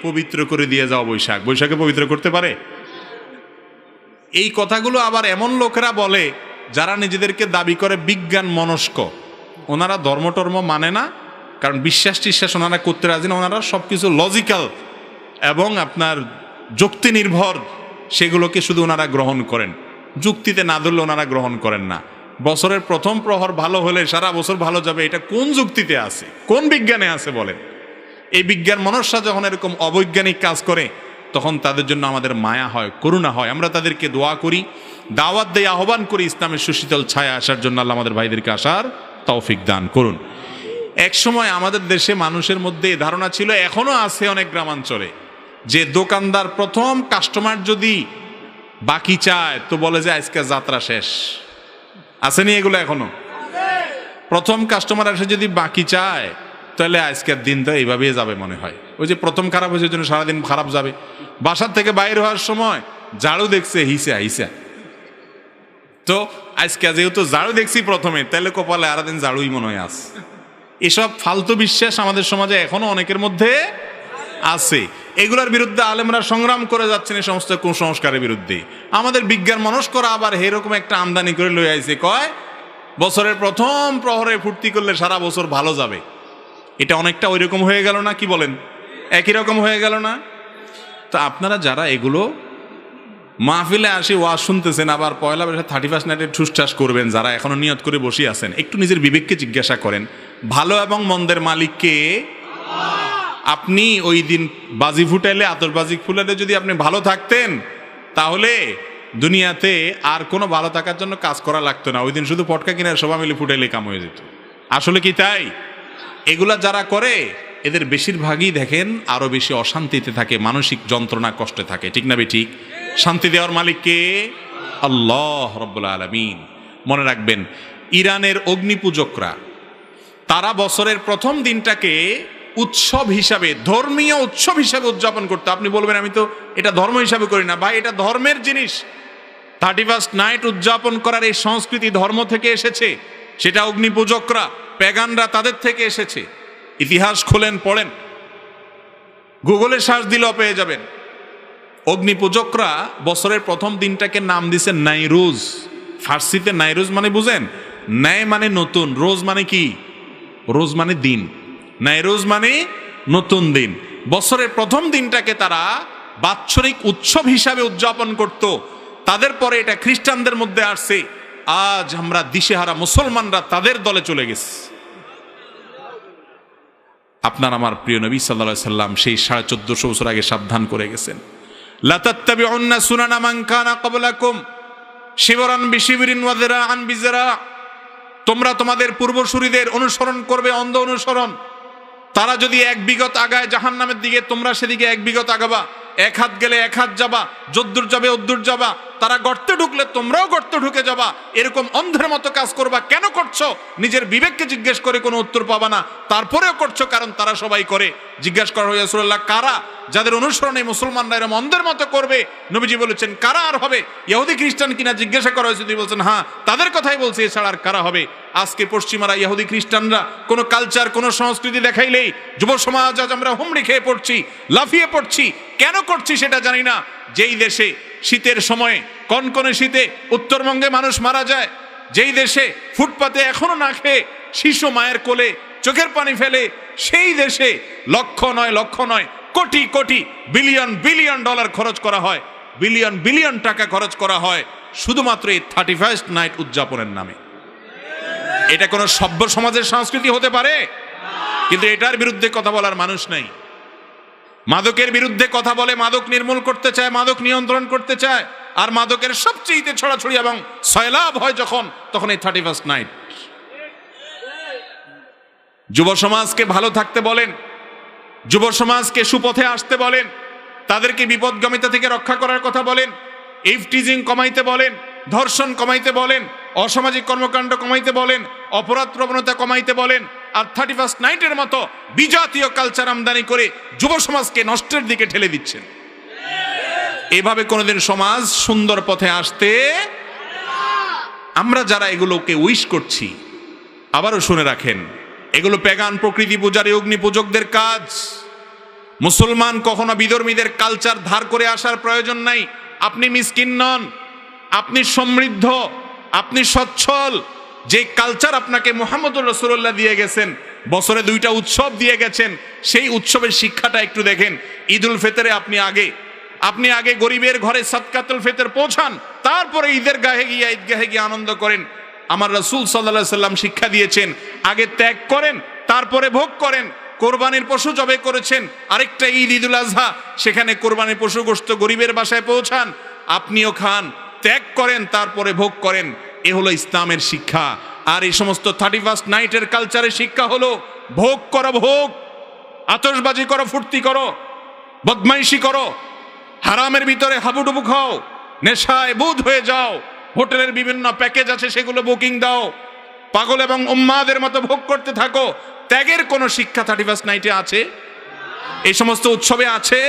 পবিত্র করে দিয়ে যাও বৈশাখে পবিত্র করতে পারে? এই কথাগুলো আবার এমন লোকেরা বলে যারা নিজেদেরকে দাবি করে বিজ্ঞান মনস্ক। ওনারা ধর্ম মানে না, কারণ বিশ্বাস ওনারা করতে রাজি না। ওনারা সবকিছু লজিক্যাল এবং আপনার যুক্তি নির্ভর, সেগুলোকে শুধু ওনারা গ্রহণ করেন, যুক্তিতে না ধরলে ওনারা গ্রহণ করেন না। বছরের প্রথম প্রহর ভালো হলে সারা বছর ভালো যাবে, এটা কোন যুক্তিতে আছে, কোন বিজ্ঞানে আছে বলেন? এই বিজ্ঞান মনস্যা যখন এরকম অবৈজ্ঞানিক কাজ করে, তখন তাদের জন্য আমাদের মায়া হয়, করুণা হয়। আমরা তাদেরকে দোয়া করি, দাওয়াত দেই, আহ্বান করি ইসলামের সুশীতল ছায়া আসার জন্য। আল্লাহ আমাদের ভাইদেরকে আসার তৌফিক দান করুন। এক সময় আমাদের দেশে মানুষের মধ্যে এই ধারণা ছিল, এখনো আছে অনেক গ্রামাঞ্চলে, যে দোকানদার প্রথম কাস্টমার যদি বাকি চায় তো বলে যে আজকে যাত্রা শেষ। আসেনি এগুলো এখনো? প্রথম কাস্টমার এসে যদি বাকি চায়, তাহলে আজকের দিন তো এইভাবেই যাবে মনে হয়। ওই যে প্রথম খারাপ হয়েছে জন্য সারাদিন খারাপ যাবে। বাসার থেকে বাইর হওয়ার সময় ঝাড়ু দেখছে হিসা, তো আজকে যেহেতু ঝাড়ু দেখছি প্রথমে, তাহলে কপালে আর দিন ঝাড়ুই মনে হয় আস। এসব ফালতু বিশ্বাস আমাদের সমাজে এখনো অনেকের মধ্যে আছে। এগুলোর বিরুদ্ধে আলেমরা সংগ্রাম করে যাচ্ছেন, এই সমস্ত কুসংস্কারের বিরুদ্ধে। আমাদের বিজ্ঞান মনস্করা আবার এরকম একটা আমদানি করে লই আইছে, কয় বছরের প্রথম প্রহরে ফুর্তি করলে সারা বছর ভালো যাবে। এটা অনেকটা ওই রকম হয়ে গেল না? কি বলেন? একই রকম হয়ে গেল না? তো আপনারা যারা এগুলো মাহফিলে আসি ওয়াজ শুনতেছেন, আবার পয়লা বৈশাখ 31st নাইটে ঠুসঠাস করবেন, যারা এখনো নিয়ত করে বসে আছেন, একটু নিজের বিবেককে জিজ্ঞাসা করেন, ভালো এবং মন্দের মালিককে। আপনি ওই দিন বাজি ফুটাইলে, আতশবাজি ফুটাইলে যদি আপনি ভালো থাকতেন, তাহলে দুনিয়াতে আর কোনো ভালো থাকার জন্য কাজ করা লাগতো না। ওই দিন শুধু পটকা কিনার সবাই মিলে ফুটাইলে কাম হয়ে যেত। আসলে কি তাই? এগুলা যারা করে এদের বেশিরভাগই দেখেন আরো বেশি অশান্তিতে থাকে, মানসিক যন্ত্রণা কষ্টে থাকে, ঠিক না ঠিক? শান্তি দেওয়ার মালিক কে? আল্লাহ রাব্বুল আলামিন। মনে রাখবেন, ইরানের অগ্নিপূজকরা তারা বছরের প্রথম দিনটাকে উৎসব হিসাবে, ধর্মীয় উৎসব হিসাবে উদযাপন করতো। আপনি বলবেন আমি তো এটা ধর্ম হিসাবে করি না। ভাই, এটা ধর্মের জিনিস। 31st নাইট উদযাপন করার এই সংস্কৃতি ধর্ম থেকে এসেছে। সেটা অগ্নিপূজকরা, প্যাগানরা, তাদের থেকে এসেছে। ইতিহাস খোলেন, পড়েন, গুগলে সার্চ দিলেও পেয়ে যাবেন। অগ্নিপূজকরা বছরের প্রথম দিনটাকে নাম দিয়েছে নাইরুজ। ফার্সিতে নাইরুজ মানে বুঝেন? ন্যায় মানে নতুন, রোজ মানে কি? রোজ মানে দিন, নাইরুজ মানে নতুন দিন। বছরের প্রথম দিনটাকে তারা বাৎসরিক উৎসব হিসাবে উদযাপন করত। তাদের পরে এটা খ্রিস্টানদের মধ্যে আসছে। আজ আমরা দিশেহারা মুসলমানরা তাদের দলে চলে গেছি। আপনার আমার প্রিয় নবী সাল্লাল্লাহু আলাইহি সাল্লাম সেই 1450 বছর আগে সাবধান করে গেছেন, লা তাত্তাবিউন্না সুনানা মান কানা ক্বাবলাকুম শিবরান বিশিবরিন ওয়া যিরাআন বিযিরা। তোমরা তোমাদের পূর্বসূরীদের অনুসরণ করবে, অন্ধ অনুসরণ। তারা যদি 1 বিঘত আগায় জাহান্নামের দিকে, তোমরা সেদিকে 1 বিঘত আগাবা। 1 হাত গেলে 1 হাত যাবা, যদ্দূর যাবে অদ্দূর যাবা। তারা গর্তে ঢুকলে তোমরাও গর্তে ঢুকে যাবা। এরকম অন্ধের মতো কাজ করবা। কেন করছো? নিজের বিবেককে জিজ্ঞেস করে কোনো উত্তর পাবা না, তারপরেও করছো কারণ তারা সবাই করে। জিজ্ঞাসা করা হয়েছে, রাসূলুল্লাহ, কারা যাদের অনুসরণে মুসলমানরা এরকম অন্ধের মতো করবে? নবীজি বলেছেন, কারা আর হবে? ইহুদি খ্রিস্টান কিনা জিজ্ঞাসা করা হয়েছে, তিনি বলছেন হ্যাঁ, তাদের কথাই বলছে, এছাড়া আর কারা হবে? আজকে পশ্চিমারা, ইহুদি খ্রিস্টানরা কোনো কালচার, কোনো সংস্কৃতি দেখাইলেই যুব সমাজ আজ আমরা হুমড়ি খেয়ে পড়ছি, লাফিয়ে পড়ছি। কেন করছি সেটা জানি না। যেই দেশে শীতের সময়ে, কনকনে শীতে উত্তরবঙ্গে মানুষ মারা যায়, যেই দেশে ফুটপাতে এখনো না খেয়ে শিশু মায়ের কোলে চোখের পানি ফেলে, সেই দেশে লক্ষ নয় crore crore billion billion dollar খরচ করা হয়, বিলিয়ন বিলিয়ন টাকা খরচ করা হয় শুধুমাত্র এই 31st নাইট উদযাপনের নামে। এটা কোনো সভ্য সমাজের সংস্কৃতি হতে পারে? কিন্তু এটার বিরুদ্ধে কথা বলার মানুষ নাই। মাদকের বিরুদ্ধে কথা বলে, মাদক নির্মূল করতে চায়, মাদক নিয়ন্ত্রণ করতে চায়। আর মাদকের সবচেয়ে ছড়াছড়ি এবং সয়লাভ হয় যখন, তখন এই 31st নাইট। যুব সমাজকে ভালো থাকতে বলেন, যুব সমাজকে সুপথে আসতে বলেন, তাদেরকে বিপদগামিতা থেকে রক্ষা করার কথা বলেন, ইফটিজিং কমাইতে বলেন, ধর্ষণ কমাইতে বলেন, অসামাজিক কর্মকাণ্ড কমাইতে বলেন, অপরাধ প্রবণতা কমাইতে বলেন। আর 31st নাইটের মতো বিজাতীয় কালচার আমদানি করে যুব সমাজকে নষ্টের দিকে ঠেলে দিচ্ছেন। এভাবে কোনোদিন সমাজ সুন্দর পথে আসতে, আমরা যারা এগুলোকে উইশ করছি, আবারও শুনে রাখেন, এগুলো প্যাগান প্রকৃতি পূজারী অগ্নি পূজকদের কাজ। মুসলমান কখনো বিধর্মীদের কালচার ধার করে আসার প্রয়োজন নাই। আপনি মিসকিন নন, আপনি সমৃদ্ধ, আপনি সচ্ছল। যে কালচার আপনাকে মুহাম্মদুর রাসূলুল্লাহ দিয়ে গেছেন, বছরে 2টা উৎসব দিয়ে গেছেন, সেই উৎসবের শিক্ষাটা একটু দেখেন। ঈদুল ফিতরে আপনি আগে গরিবের ঘরে সাদকাতুল ফিতর পৌঁছান, তারপরে ঈদের গাহে গিয়ে, ঈদগাহে গিয়ে আনন্দ করেন। আমার রাসূল সাল্লাল্লাহু আলাইহি সাল্লাম শিক্ষা দিয়েছেন, আগে ত্যাগ করেন, তারপরে ভোগ করেন। কোরবানির পশু জবে করেছেন, আরেকটা ঈদ, ঈদুল আজহা, সেখানে কোরবানির পশু গোশত গরিবের বাসায় পৌঁছান, আপনিও খান, ত্যাগ করেন, তারপরে ভোগ করেন। এ হলো ইসলামের শিক্ষা। আর এই সমস্ত 31st নাইটের কালচারের শিক্ষা হলো ভোগ করো, ভোগ, আতশবাজি করো, ফুর্তি করো, বদমাইশি করো, হারামের ভিতরে হাবুডুবু খাও, নেশায় বুধ হয়ে যাও, হোটেলের বিভিন্ন প্যাকেজ আছে সেগুলো বুকিং দাও, পাগল এবং উম্মাদের মতো ভোগ করতে থাকো। ত্যাগের কোনো শিক্ষা 31st নাইটে আছে? এই সমস্ত উৎসবে আছে?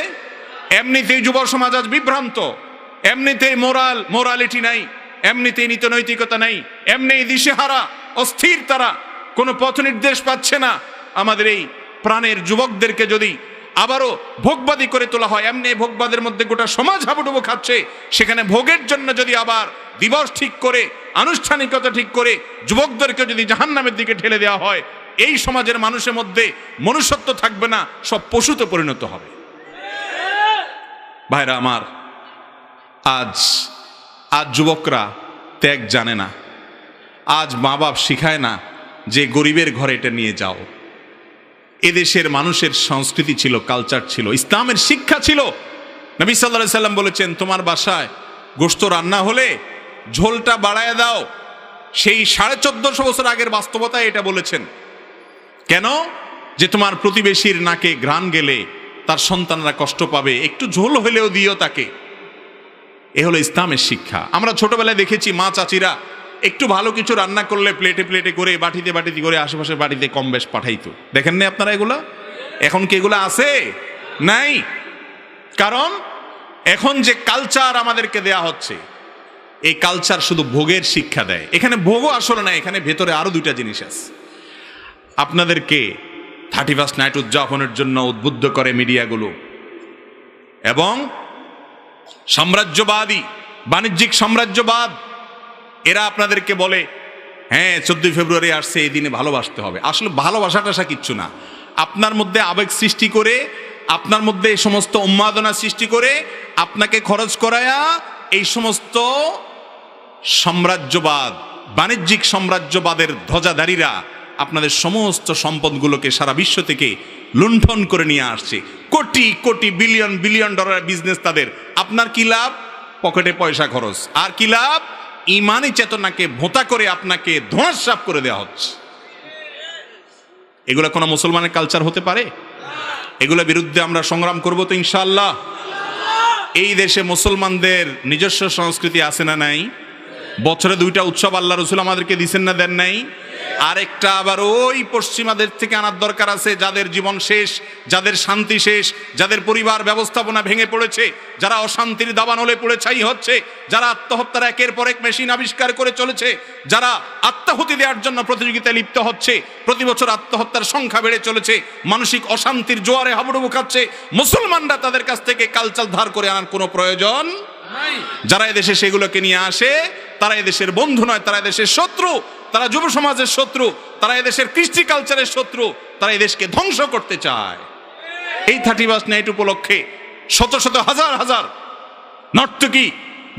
এমনিতেই যুব সমাজ আজ বিভ্রান্ত, এমনিতেই মোরালিটি নাই, এমনিতেই নীতিনৈতিকতা নাই, এমনিই দিশেহারা, অস্থির, তারা কোনো পথ নির্দেশ পাচ্ছে না। আমাদের এই প্রাণের যুবকদেরকে যদি আবারও ভোগবাদী করে তোলা হয়, এমনি ভোগবাদের মধ্যে গোটা সমাজ হাবুডুবু খাচ্ছে, সেখানে ভোগের জন্য যদি আবার দিবস ঠিক করে, আনুষ্ঠানিকতা ঠিক করে যুবকদেরকে যদি জাহান্নামের দিকে ঠেলে দেওয়া হয়, এই সমাজের মানুষের মধ্যে মনুষ্যত্ব থাকবে না, সব পশুতে পরিণত হবে। ভাইরা আমার, আজ যুবকরা ত্যাগ জানে না। আজ মা বাপ শিখায় না যে গরিবের ঘরে এটা নিয়ে যাও। এদেশের মানুষের সংস্কৃতি ছিল, কালচার ছিল, ইসলামের শিক্ষা ছিল। নবী সাল্লাল্লাহু আলাইহি সাল্লাম বলেছেন, তোমার বাসায় গোশত রান্না হলে ঝোলটা বাড়ায় দাও। সেই 1450 বছর আগের বাস্তবতায় এটা বলেছেন। কেন? যে তোমার প্রতিবেশীর নাকে ঘ্রাণ গেলে তার সন্তানরা কষ্ট পাবে, একটু ঝোল হলেও দিও তাকে। এ হলো ইসলামের শিক্ষা। আমরা ছোটবেলায় দেখেছি মা চাচিরা একটু ভালো কিছু রান্না করলে প্লেটে প্লেটে করে, বাটিতে বাটিতে করে আশেপাশে বাড়িতে কম বেশ পাঠাইতো। দেখেন না আপনারা এগুলো? এখন কি এগুলো আছে? নাই। কারণ এখন যে কালচার আমাদেরকে দেয়া হচ্ছে, এই কালচার শুধু ভোগের শিক্ষা দেয়। এখানে ভোগও আসলে না, এখানে ভেতরে আরো দুইটা জিনিস আছে। আপনাদেরকে 31st নাইট উদযাপনের জন্য উদ্বুদ্ধ করে মিডিয়াগুলো, এবং সাম্রাজ্যবাদী বাণিজ্যিক সাম্রাজ্যবাদ, এরা আপনাদেরকে বলে হ্যাঁ 14 ফেব্রুয়ারি আসছে, এই দিনে ভালোবাসতে হবে। আসলে ভালোবাসা টাসা কিচ্ছু না। আপনার মধ্যে আবেগ সৃষ্টি করে, আপনার মধ্যে এই সমস্ত উন্মাদনা সৃষ্টি করে, আপনাকে খরচ করায়া এই সমস্ত সাম্রাজ্যবাদ, বাণিজ্যিক সাম্রাজ্যবাদের ধ্বজাধারীরা আপনাদের সমস্ত সম্পদগুলোকে সারা বিশ্ব থেকে লুণ্ঠন করে নিয়ে আসছে। কোটি কোটি বিলিয়ন বিলিয়ন ডলারের বিজনেস তাদের। আপনার কি লাভ? পকেটে পয়সা খরচ। আর কি লাভ? ইমানি চেতনাকে ভোঁতা করে আপনাকে ধোঁয়াশাপ করে দেওয়া হচ্ছে। এগুলো কোনো মুসলমানের কালচার হতে পারে? এগুলোর বিরুদ্ধে আমরা সংগ্রাম করব তো ইনশাআল্লাহ। এই দেশে মুসলমানদের নিজস্ব সংস্কৃতি আছে না নাই? বছরে 2টা উৎসব আল্লাহ রসুল আমাদেরকে দিচ্ছেন না, দেন নাই? আরেকটা আবার ওই পশ্চিমাদের থেকে আনার দরকার আছে, যাদের জীবন শেষ, যাদের শান্তি শেষ, যাদের পরিবার ব্যবস্থাপনা ভেঙে পড়েছে, যারা অশান্তির দাবানলে পড়ে ছাই হচ্ছে, যারা আত্মহত্যার একের পর এক মেশিন আবিষ্কার করে চলেছে, যারা আত্মাহুতি দেওয়ার জন্য প্রতিযোগিতায় লিপ্ত হচ্ছে, প্রতি বছর আত্মহত্যার সংখ্যা বেড়ে চলেছে, মানসিক অশান্তির জোয়ারে হাবুডুবু খাচ্ছে। মুসলমানরা তাদের কাছ থেকে কালচার ধার করে আনার কোনো প্রয়োজন নাই। যারা এদেশে সেগুলোকে নিয়ে আসে তারা এদেশের বন্ধু নয়, তারা এদেশের শত্রু, তারা যুব সমাজের শত্রু, তারা এদেশের কৃষ্টি কালচারের শত্রু, তারা এদেশকে ধ্বংস করতে চায়। এই 31st নাইট উপলক্ষে শত শত হাজার হাজার নর্তকী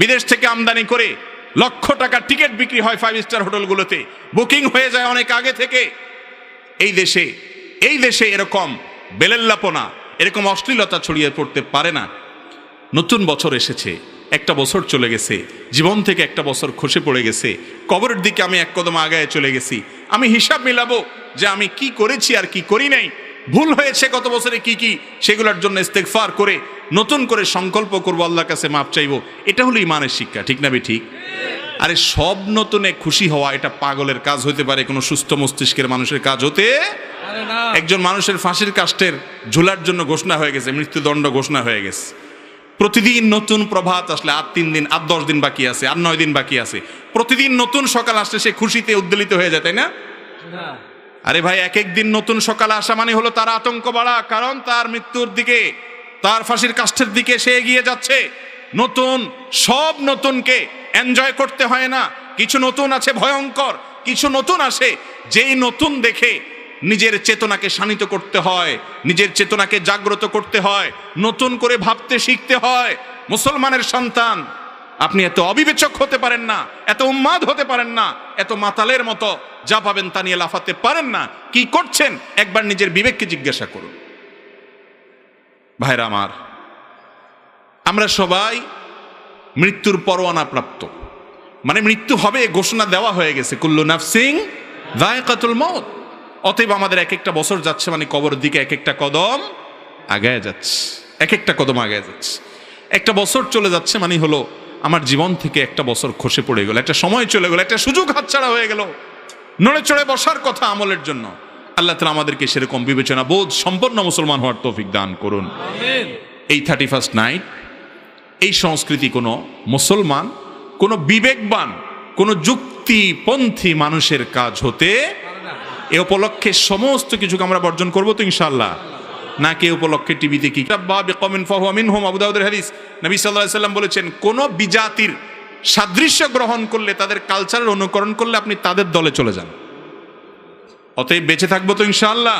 বিদেশ থেকে আমদানি করে লক্ষ টাকার টিকিট বিক্রি হয় 5 স্টার হোটেলগুলোতে, বুকিং হয়ে যায় অনেক আগে থেকে। এই দেশে এরকম বেলেল্লাপনা, এরকম অশ্লীলতা ছড়িয়ে পড়তে পারে না। নতুন বছর এসেছে, একটা বছর চলে গেছে, জীবন থেকে একটা বছর খসে পড়ে গেছে, কবরের দিকে আমি এক কদম আগায় চলে গেছি। আমি হিসাব মিলাবো যে আমি কি করেছি আর কি করি নাই, ভুল হয়েছে গত বছরে কি কি, সেগুলোর জন্য ইস্তেগফার করে নতুন করে সংকল্প করবো, আল্লাহর কাছে মাপ চাইবো। এটা হলো ইমানের শিক্ষা, ঠিক না ঠিক? আরে সব নতুনে খুশি হওয়া এটা পাগলের কাজ হতে পারে, কোনো সুস্থ মস্তিষ্কের মানুষের কাজ হতে পারে না। একজন মানুষের ফাঁসির কাষ্ঠের ঝুলার জন্য ঘোষণা হয়ে গেছে, মৃত্যুদণ্ড ঘোষণা হয়ে গেছে। প্রতিদিন নতুন প্রভাত আসলে, আর 3 দিন, আর 10 দিন বাকি আছে, আর 9 দিন বাকি আছে, প্রতিদিন নতুন সকাল আসলে সে খুশিতে উদ্বেলিত হয়ে যায়, তাই না? আরে ভাই, এক এক দিন নতুন সকাল আসা মানে হলো তার আতঙ্ক বাড়া, কারণ তার মৃত্যুর দিকে, তার ফাঁসির কাষ্ঠের দিকে সে এগিয়ে যাচ্ছে। নতুন, সব নতুনকে এনজয় করতে হয় না। কিছু নতুন আছে ভয়ঙ্কর, কিছু নতুন আসে যেই নতুন দেখে নিজের চেতনাকে শানিত করতে হয়, নিজের চেতনাকে জাগ্রত করতে হয়, নতুন করে ভাবতে শিখতে হয়। মুসলমানের সন্তান, আপনি এত অবিবেচক হতে পারেন না, এত উন্মাদ হতে পারেন না, এত মাতালের মতো যা পাবেন তা নিয়ে লাফাতে পারেন না। কি করছেন একবার নিজের বিবেককে জিজ্ঞাসা করুন। ভাইরা আমার, আমরা সবাই মৃত্যুর পরোয়ানা প্রাপ্ত, মানে মৃত্যু হবে ঘোষণা দেওয়া হয়ে গেছে, কুল্লু নাফসিং যায়কাতুল মউত। অতএব আমাদের এক একটা বছর যাচ্ছে মানে কবরের দিকে এক একটা কদম আগায় যাচ্ছে, এক একটা কদম আগায় যাচ্ছে। একটা বছর চলে যাচ্ছে মানে হলো আমার জীবন থেকে একটা বছর খসে পড়ে গেল, একটা সময় চলে গেল, একটা সুযোগ হাতছাড়া হয়ে গেল নড়ে চড়ে বসার কথা আমলের জন্য। আল্লাহ তাআলা আমাদেরকে সেরকম বিবেচনা বোধ সম্পন্ন মুসলমান হওয়ার তৌফিক দান করুন। আমিন। এই 31st নাইট, এই সংস্কৃতি কোনো মুসলমান, কোনো বিবেকবান, কোনো যুক্তিপন্থী মানুষের কাজ হতে, এ উপলক্ষে সমস্ত কিছুকে আমরা বর্জন করবো তো ইনশাআল্লাহ। নাকি উপলক্ষে টিভিতে কি আবু দাউদের হাদিস, নবী সাল্লাল্লাহু আলাইহি ওয়াসাল্লাম বলেছেন, কোন বিজাতির সাদৃশ্য গ্রহণ করলে, তাদের কালচারের অনুকরণ করলে আপনি তাদের দলে চলে যান। অতএব বেঁচে থাকবো তো ইনশাআল্লাহ।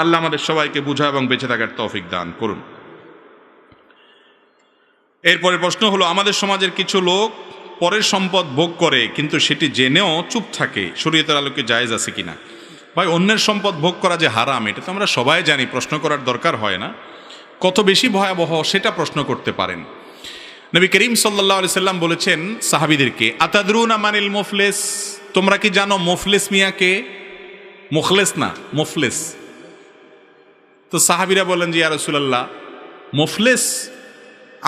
আল্লাহ আমাদের সবাইকে বুঝা এবং বেঁচে থাকার তৌফিক দান করুন। এরপরে প্রশ্ন হলো, আমাদের সমাজের কিছু লোক পরের সম্পদ ভোগ করে কিন্তু সেটি জেনেও চুপ থাকে, শরীয়তের আলোকে জায়েজ আছে কিনা? ভাই, অন্যের সম্পদ ভোগ করা যে হারাম এটা তো আমরা সবাই জানি, প্রশ্ন করার দরকার হয় না। কত বেশি ভয়াবহ সেটা প্রশ্ন করতে পারেন। নবী করিম সাল্লাল্লাহু আলাইহি সাল্লাম বলেছেন সাহাবীদেরকে, আতাদরুনা মানিল মুফলিস, তোমরা কি জানো মুফলিস মিয়া কে? মুখলেস না, মুফলিস। তো সাহাবীরা বলেন যে ইয়া রাসূলুল্লাহ, মুফলিস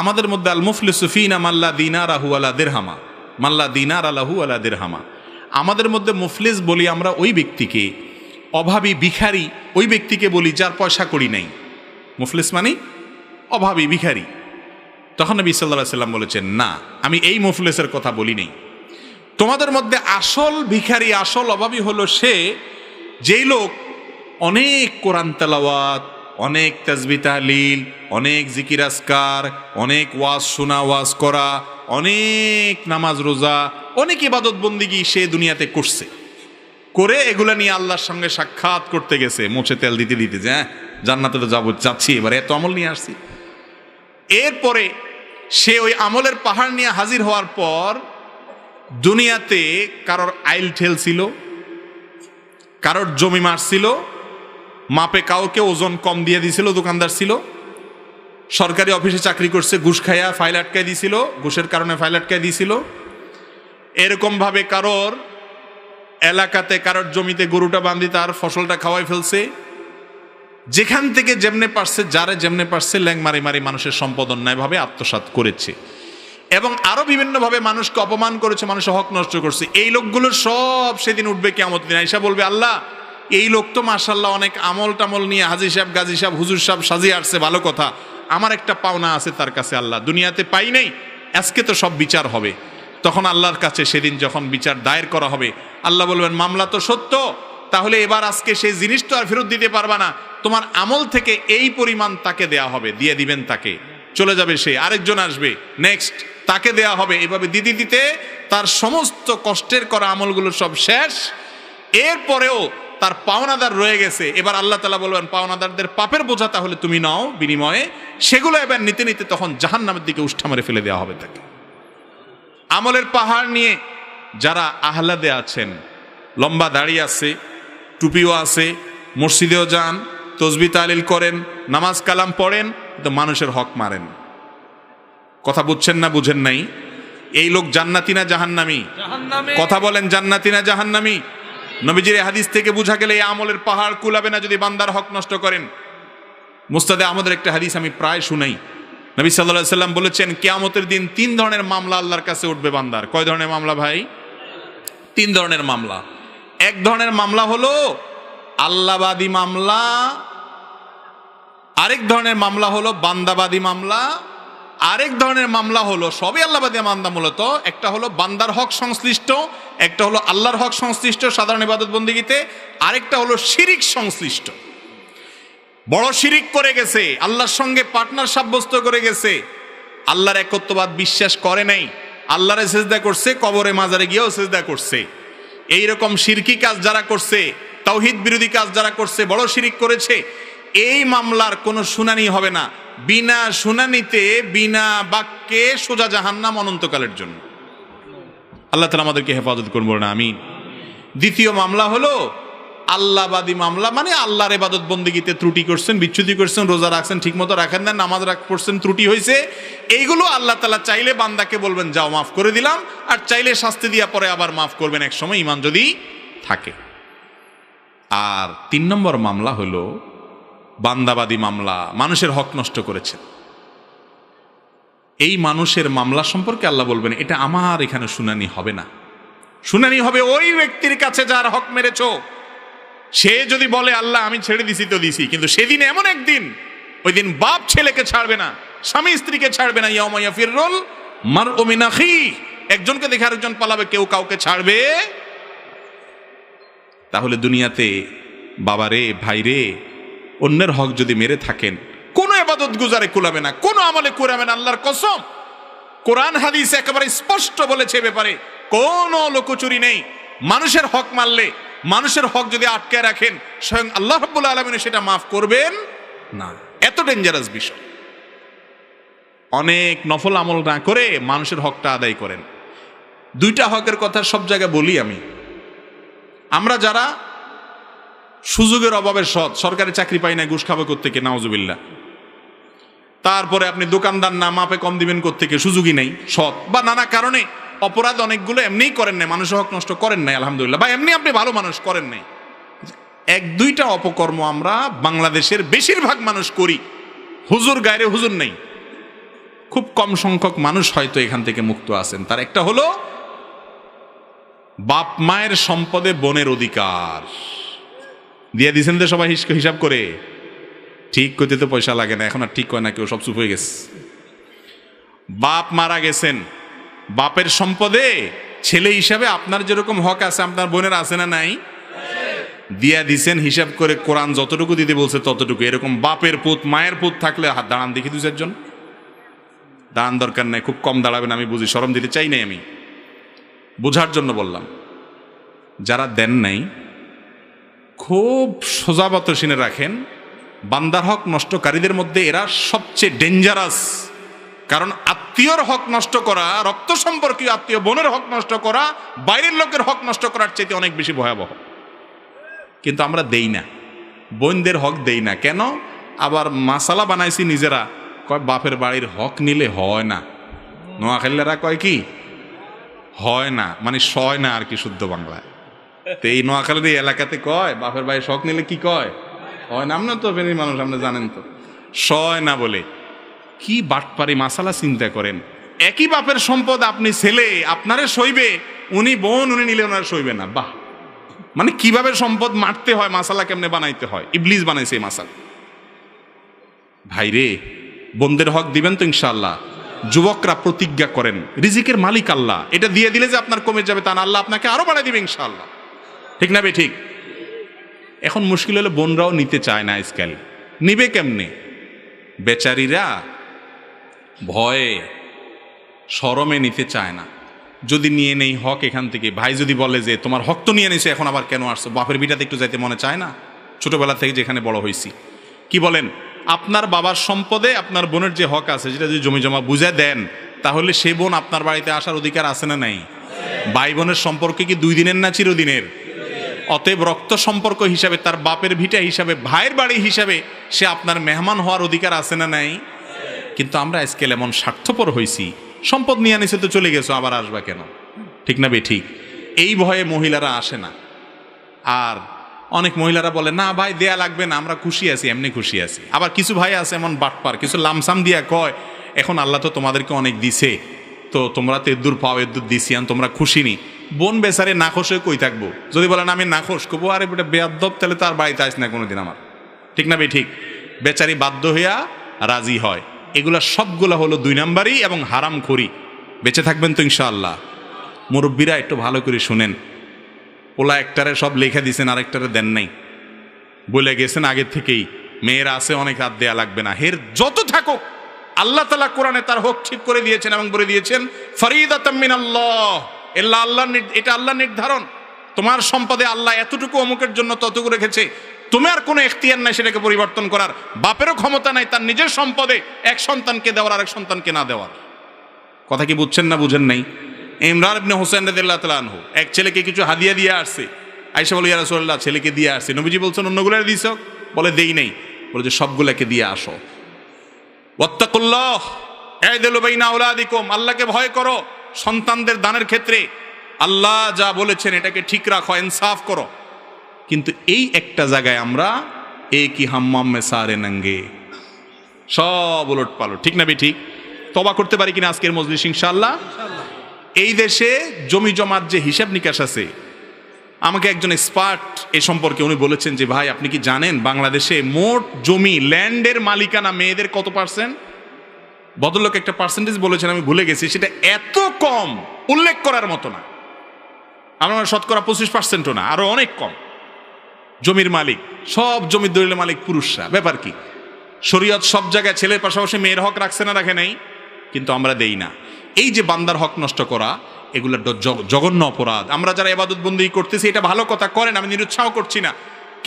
আমাদের মধ্যে আল মুফলিসু ফিনা মাল্লা দিনারাহু ওয়ালা দিরহামা, মাল্লা দিনারা লাহু ওয়ালা দিরহামা। আমাদের মধ্যে মুফলিস বলি আমরা ওই ব্যক্তিকে, অভাবী ভিখারি ওই ব্যক্তিকে বলি যার পয়সা কড়ি নাই। মুফলিস মানে অভাবী ভিখারি। তখন নবী সাল্লাল্লাহু আলাইহি সাল্লাম বলেছেন, না, আমি এই মুফলিসের কথা বলি নাই। তোমাদের মধ্যে আসল ভিখারি, আসল অভাবী হলো সে, যেই লোক অনেক কোরআন তেলাওয়াত, অনেক তাসবিহ তাহলিল, অনেক জিকির আজকার, অনেক ওয়াজ শোনা, ওয়াজ করা, অনেক নামাজ রোজা, অনেক ইবাদত বন্দিগি সে দুনিয়াতে করছে, করে এগুলা নিয়ে আল্লাহর সঙ্গে সাক্ষাৎ করতে গেছে, মোছে তেল দিতে দিতে, যে জান্নাতে তো যাচ্ছি, এবার এত আমল নিয়ে আসছি। এরপরে সে ওই আমলের পাহাড় নিয়ে হাজির হওয়ার পর দুনিয়াতে কারোর আইল ঠেল ছিল, কারোর জমি মারছিল, মাপে কাউকে ওজন কম দিয়ে দিছিল, দোকানদার ছিল, সরকারি অফিসে চাকরি করছে, ঘুষ খাইয়া ফাইল আটকায় দিছিল, ঘুষের কারণে ফাইল আটকায় দিছিল। এরকমভাবে কারোর এলাকাতে, কারোর জমিতে গরুটা বান্ধি তার ফসলটা খাওয়াই ফেলছে। যেখান থেকে যেমনে পারছে, যারে যেমনে পারছে, ল্যাং মারি মারি মানুষের সম্পদ অন্যায়ভাবে আত্মসাৎ করেছে, এবং আরো বিভিন্নভাবে মানুষকে অপমান করেছে, মানুষের হক নষ্ট করছে। এই লোকগুলোর সব সেদিন উঠবে কিয়ামতের দিন, আইসা বলবে, আল্লাহ, এই লোক তো মাশাআল্লাহ অনেক আমল টামল নিয়ে হাজী সাহেব, গাজী সাহেব, হুজুর সাহেব সাজিয়ে আসছে, ভালো কথা, আমার একটা পাওনা আছে তার কাছে, আল্লাহ দুনিয়াতে পাই নাই, আজকে তো সব বিচার হবে। তখন আল্লাহর কাছে সেদিন যখন বিচার দায়ের করা হবে, আল্লাহ বলবেন, মামলা তো সত্য, তাহলে এবার আজকে সেই জিনিস তো আর ফেরত দিতে পারবা না, তোমার আমল থেকে এই পরিমাণ তাকে দেয়া হবে, দিয়ে দিবেন তাকে, চলে যাবে সে, আরেকজন আসবে, নেক্সট তাকে দেয়া হবে, এভাবে দিতে দিতে তার সমস্ত কষ্টের করা আমলগুলো সব শেষ। এরপরেও তার পাওনাদার রয়ে গেছে, এবার আল্লাহ তাআলা বলবেন, পাওনাদারদের পাপের বোঝা তাহলে তুমি নাও বিনিময়ে, সেগুলো এবার নিতে নিতে তখন জাহান্নামের দিকে উষ্ঠা মেরে ফেলে দেওয়া হবে তাকে। আমলের পাহাড় নিয়ে যারা আহ্লাদে আছেন, লম্বা দাড়ি আছে, টুপিও আছে, মসজিদেও যান, তসবিহ তাহলিল করেন, নামাজ কালাম পড়েন, তো মানুষের হক মারেন। কথা বুঝছেন না বুঝেন নাই? এই লোক জান্নাতি না জাহান্নামী? কথা বলেন, জান্নাতি না জাহান্নামী? নবীজির হাদিস থেকে বোঝা গেলে এই আমলের পাহাড় কুলাবে না যদি বান্দার হক নষ্ট করেন। মুস্তাদে আমাদের একটা হাদিস আমি প্রায় শুনাই, নবী সাল্লাল্লাহু আলাইহি সাল্লাম বলেছেন, কিয়ামতের দিন 3 ধরনের মামলা আল্লাহর কাছে উঠবে বান্দার। কয় ধরনের মামলা ভাই? 3 ধরনের মামলা। এক ধরনের মামলা হলো আল্লাহবাদী মামলা, আরেক ধরনের মামলা হলো বান্দাবাদী মামলা, আরেক ধরনের মামলা হলো সবই আল্লাহবাদী মামলা মূলত, একটা হলো বান্দার হক সংশ্লিষ্ট, একটা হলো আল্লাহর হক সংশ্লিষ্ট সাধারণ ইবাদত বন্দেগীতে, আরেকটা হলো শিরিক সংশ্লিষ্ট। বড় শিরিক করে গেছে, আল্লাহর সঙ্গে পার্টনার সাব্যস্ত করে গেছে, আল্লাহর একত্ববাদ বিশ্বাস করে নাই, আল্লাহরে সিজদা করছে, কবরে মাজারে গিয়েও সিজদা করছে। এইরকম শিরকি কাজ যারা করছে, তাওহীদ বিরোধী কাজ যারা করছে, বড় শিরিক করেছে, এই মামলার কোনো শুনানি হবে না, বিনা শুনানিতে, বিনা বাক্যে সোজা জাহান্নাম অনন্তকালের জন্য। আল্লাহ তাআলা আমাদেরকে হেফাজত করুন না, আমিন। দ্বিতীয় মামলা হলো আল্লাহবাদী মামলা, মানে আল্লাহর ইবাদত বন্দেগীতে ত্রুটি করছেন, বিচ্যুতি করছেন, রোজা রাখছেন ঠিক মতো রাখেন না, নামাজ পড়ছেন ত্রুটি হয়েছে, এইগুলো আল্লাহ তাআলা চাইলে বান্দাকে বলবেন যাও মাফ করে দিলাম, আর চাইলে শাস্তি দিয়া পরে আবার মাফ করবেন এক সময়, ঈমান যদি থাকে। আর 3 নম্বর মামলা হলো বান্দাবাদী মামলা, মানুষের হক নষ্ট করেছেন। এই মানুষের মামলা সম্পর্কে আল্লাহ বলবেন, এটা আমার এখানে শুনানি হবে না, শুনানি হবে ওই ব্যক্তির কাছে যার হক মেরেছ। সে যদি বলে আল্লাহ আমি ছেড়ে দিছি তো দিছি, কিন্তু সেদিন এমন একদিন, ওই দিন বাপ ছেলেকে ছাড়বে না, স্বামী স্ত্রীকে ছাড়বে না, ইয়াউমা ইয়াফিরুল মারউ মিন আখিহি, একজনকে দেখে আরেকজন পালাবে, কেউ কাউকে ছাড়বে। তাহলে দুনিয়াতে বাবারে, ভাইরে, অন্যের হক যদি মেরে থাকেন, কোন ইবাদত গুজারে কুলাবে না, কোন আমলে কুলাবে না, আল্লাহর কসম। কোরআন হাদিস একেবারে স্পষ্ট বলেছে ব্যাপারে, কোন লোকচুরি নেই। মানুষের হক মারলে, মানুষের হক যদি আটকে রাখেন, স্বয়ং আল্লাহ রাব্বুল আলামিন সেটা মাফ করবেন না। এত ডেঞ্জারাস বিষয়। অনেক নফল আমল না করে মানুষের হকটা আদায় করেন। 2টা হকের কথা সব জায়গায় বলি আমি। আমরা যারা সুযোগের অভাবে সৎ, সরকারি চাকরি পাই না, ঘুষ খাবে কোত্থেকে, নাউজুবিল্লাহ। তারপরে আপনি দোকানদার না, মাপে কম দিবেন কোত্থেকে, সুযোগই নেই, সৎ বা নানা কারণে অপরাধ অনেকগুলো এমনিই করেন নাই, মানুষের হক নষ্ট করেন নাই আলহামদুলিল্লাহ, বা এমনি আপনি ভালো মানুষ করেন নাই, এক দুইটা অপকর্ম আমরা বাংলাদেশের বেশিরভাগ মানুষ করি, হুজুর গায়রে হুজুর নেই, খুব কম সংখ্যক মানুষ হয়তো এখান থেকে মুক্ত আছেন। তার একটা হলো বাপ মায়ের সম্পদে বোনের অধিকার দিয়ে দিয়েছেন তো সবাই হিসাব করে। ঠিক করতে তো পয়সা লাগে না, এখন আর ঠিক হয় না কেউ, সব চুপ হয়ে গেছে। বাপ মারা গেছেন, বাপের সম্পদে ছেলে হিসাবে আপনার যেরকম হক আছে আপনার বোনের আছে না নাই, দিয়া দিছেন হিসাব করে। কোরআন যতটুকু দিতে বলছে ততটুকু। এরকম বাপের পুত মায়ের পুত থাকলে হাত দাঁড়ান দেখি দু চারজন। দাঁড়ান দরকার নাই, খুব কম দাঁড়াবেন, আমি বুঝি, শরম দিতে চাই নাই, আমি বোঝার জন্য বললাম। যারা দেন নাই খুব সোজাবত শুনে রাখেন, বান্দার হক নষ্টকারীদের মধ্যে এরা সবচেয়ে ডেঞ্জারাস। কারণ আত্মীয়র হক নষ্ট করা, রক্ত সম্পর্কীয় আত্মীয় বোনের হক নষ্ট করা, বাইরের লোকের হক নষ্ট করার চাইতে অনেক বেশি ভয়াবহ। কিন্তু আমরা দেই না, বোনদের হক দেই না। কেন? আবার মাসালা বানাইছি নিজেরা, কয় বাপের বাড়ির হক নিলে হয় না। নোয়াখালীরা কয় কি হয় না, মানে সয় না আর কি, শুদ্ধ বাংলায়। তো এই নোয়াখালীর এই এলাকাতে কয় বাপের বাড়ির হক নিলে কি কয়, হয় না। আমরা তো ফেনী মানুষ, আপনি জানেন তো, সয় না বলে। কি বাটপারি মাসালা চিন্তা করেন। একই বাপের সম্পদ, আপনি ছেলে আপনারে সইবে, উনি বোন উনি নিলে ওনারা সইবে না। বাহ, মানে কিভাবে সম্পদ মারতে হয়, মাসালা কেমনে বানাইতে হয়, ইবলিস বানাইছে এই মাসালা। ভাইরে, বোনদের হক দিবেন তো ইনশাআল্লাহ। যুবকরা প্রতিজ্ঞা করেন, রিজিকের মালিক আল্লাহ, এটা দিয়ে দিলে যে আপনার কমে যাবে তা না, আল্লাহ আপনাকে আরো বাড়াই দিবে ইনশাআল্লাহ। ঠিক না বে ঠিক? এখন মুশকিল হলে বোনরাও নিতে চায় না আজকাল। নিবে কেমনে? বেচারিরা ভয়ে শরমে নিতে চায় না। যদি নিয়ে নেই হক এখান থেকে, ভাই যদি বলে যে তোমার হক তো নিয়ে নিছে, এখন আবার কেন আসছো, বাপের বিটাতে একটু যাইতে মনে চায় না? ছোটবেলা থেকে যেখানে বড় হয়েছি, কি বলেন, আপনার বাবার সম্পদে আপনার বোনের যে হক আছে, যেটা যদি জমি জমা বুঝে দেন, তাহলে সে বোন আপনার বাড়িতে আসার অধিকার আছে না নাই? ভাই বোনের সম্পর্কে কি 2 দিনের না চিরদিনের? অতএব রক্ত সম্পর্ক হিসাবে, তার বাপের ভিটা হিসাবে, ভাইয়ের বাড়ি হিসাবে সে আপনার মেহমান হওয়ার অধিকার আছে না নাই? কিন্তু আমরা আজকাল এমন স্বার্থপর হয়েছি, সম্পদ নিয়ে আনিছে তো চলে গেছো, আবার আসবা কেন? ঠিক না বে ঠিক? এই ভয়ে মহিলারা আসে না। আর অনেক মহিলারা বলে না ভাই দেয়া লাগবে না, আমরা খুশি আছি, এমনি খুশি আছি। আবার কিছু ভাই আছে এমন বাটপার, কিছু লামসাম দিয়া কয় এখন আল্লাহ তো তোমাদেরকে অনেক দিছে, তো তোমরা তো এদুর পাও, এদুর দিছি, তোমরা খুশি নি। বোন বেচারে নাখোশ হয়ে কই থাকবো? যদি বলেন আমি নাখোশ, কবো আরে বেটা বেয়াদ্দব, তাহলে তার বাড়িতে আস না কোনোদিন আমার। ঠিক না বে ঠিক? বেচারি বাধ্য হইয়া রাজি হয়। এগুলা সবগুলা হলো 2 নাম্বারই এবং হারাম খড়ি। বেঁচে থাকবেন তো ইনশাআল্লাহ। মুরব্বীরা একটু ভালো করে শুনেন, ওলা একটারে সব লেখা দিয়েছেন, আরেকটারে দেন নাই, বলে গেছেন আগে থেকেই মেয়েরা আছে অনেক, হাত দেয়া লাগবে না। হের যত থাকুক, আল্লাহ তাআলা কোরআনে তার হক ঠিক করে দিয়েছেন এবং বলে দিয়েছেন ফরিদাতাম মিনাল্লাহ, এটা আল্লাহর নির্ধারণ। তোমার সম্পদে আল্লাহ এতটুকু অমুকের জন্য ততটুকু রেখেছে, তোমার কোনো এখতিয়ার নাই সেটাকে পরিবর্তন করার। বাপেরও ক্ষমতা নাই তার নিজের সম্পদে এক সন্তানকে দেওয়ার আর এক সন্তানকে না দেওয়ার। কথা কি বুঝছেন না বুঝেন নাই? ইমরান ইবনে হুসাইন রাদিয়াল্লাহু তাআলা আনহু এক ছেলেকে কিছু হাদিয়া দিয়ে আসছে। আয়েশা বলে ইয়া রাসূলুল্লাহ, ছেলেকে দিয়ে আসছে। নবীজি বলছেন অন্যগুলোর দিছো? বলে দেই নাই। বলে যে সবগুলোকে দিয়ে আসো। ওয়াত্তাকুল্লাহ ইদিলু বাইনা আওলাদিকুম, আল্লাহকে ভয় করো সন্তানদের দানের ক্ষেত্রে। আল্লাহ যা বলেছেন এটাকে ঠিক রাখো, ইনসাফ করো। কিন্তু এই একটা জায়গায় আমরা একই হাম্মাম মে সারে নঙ্গে, সব উলট পালট। ঠিক না বে ঠিক? তওবা করতে পারি কিনা আজকের মজলিস ইনশাআল্লাহ? এই দেশে জমি জমার যে হিসাব নিকাশ আছে, আমাকে একজন এক্সপার্ট এ সম্পর্কে উনি বলেছেন যে ভাই আপনি কি জানেন বাংলাদেশে মোট জমি ল্যান্ডের মালিকানা মেয়েদের কত পার্সেন্ট? ভদ্রলোক একটা পার্সেন্টেজ বলেছেন, আমি ভুলে গেছি, সেটা এত কম উল্লেখ করার মতো না। আমরা শতকরা 25%ও না, আরো অনেক কম। জমির মালিক, সব জমির দলিলের মালিক পুরুষরা। ব্যাপার কি? শরীয়ত সব জায়গায় ছেলের পাশাপাশি মেয়ের হক রাখছে না রাখে নাই? কিন্তু আমরা দেই না। এই যে বান্দার হক নষ্ট করা, এগুলো জঘন্য অপরাধ। আমরা যারা ইবাদত বন্দেগী করতেছি এটা ভালো কথা, করেন, আমি নিরুৎসাহ করছি না,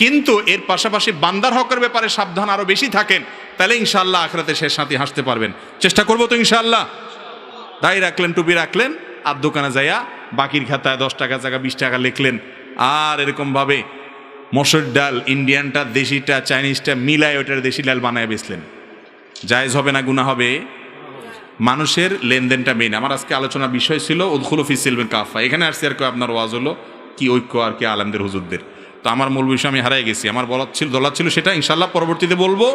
কিন্তু এর পাশাপাশি বান্দার হকের ব্যাপারে সাবধান আরো বেশি থাকেন, তাহলে ইনশাআল্লাহ আখিরাতে শেষ সাথী হাসতে পারবেন। চেষ্টা করবো তো ইনশাআল্লাহ। দাড়ি রাখলেন, টুপি রাখলেন, আর দোকানে যাইয়া বাকির খাতায় 10 টাকা জায়গা 20 টাকা লিখলেন, আর এরকম ভাবে মসুর ডাল ইন্ডিয়ানটা দেশিটা চাইনিজটা মিলায় ওটার দেশি ডাল বানায় বেচলেন। জায়েজ হবে না গুনাহ হবে? মানুষের লেনদেনটা মেইন। আমার আজকে আলোচনার বিষয় ছিল উদখুলু ফি সিলমিল কাফা। এখানে আসছে আর কি আপনার ওয়াজ হলো কি ঐক্য আর কি আলেমদের হুজুরদের। তো আমার মূল বিষয় আমি হারাই গেছি, আমার বলা ছিল সেটা ইনশাআল্লাহ পরবর্তীতে বলবো।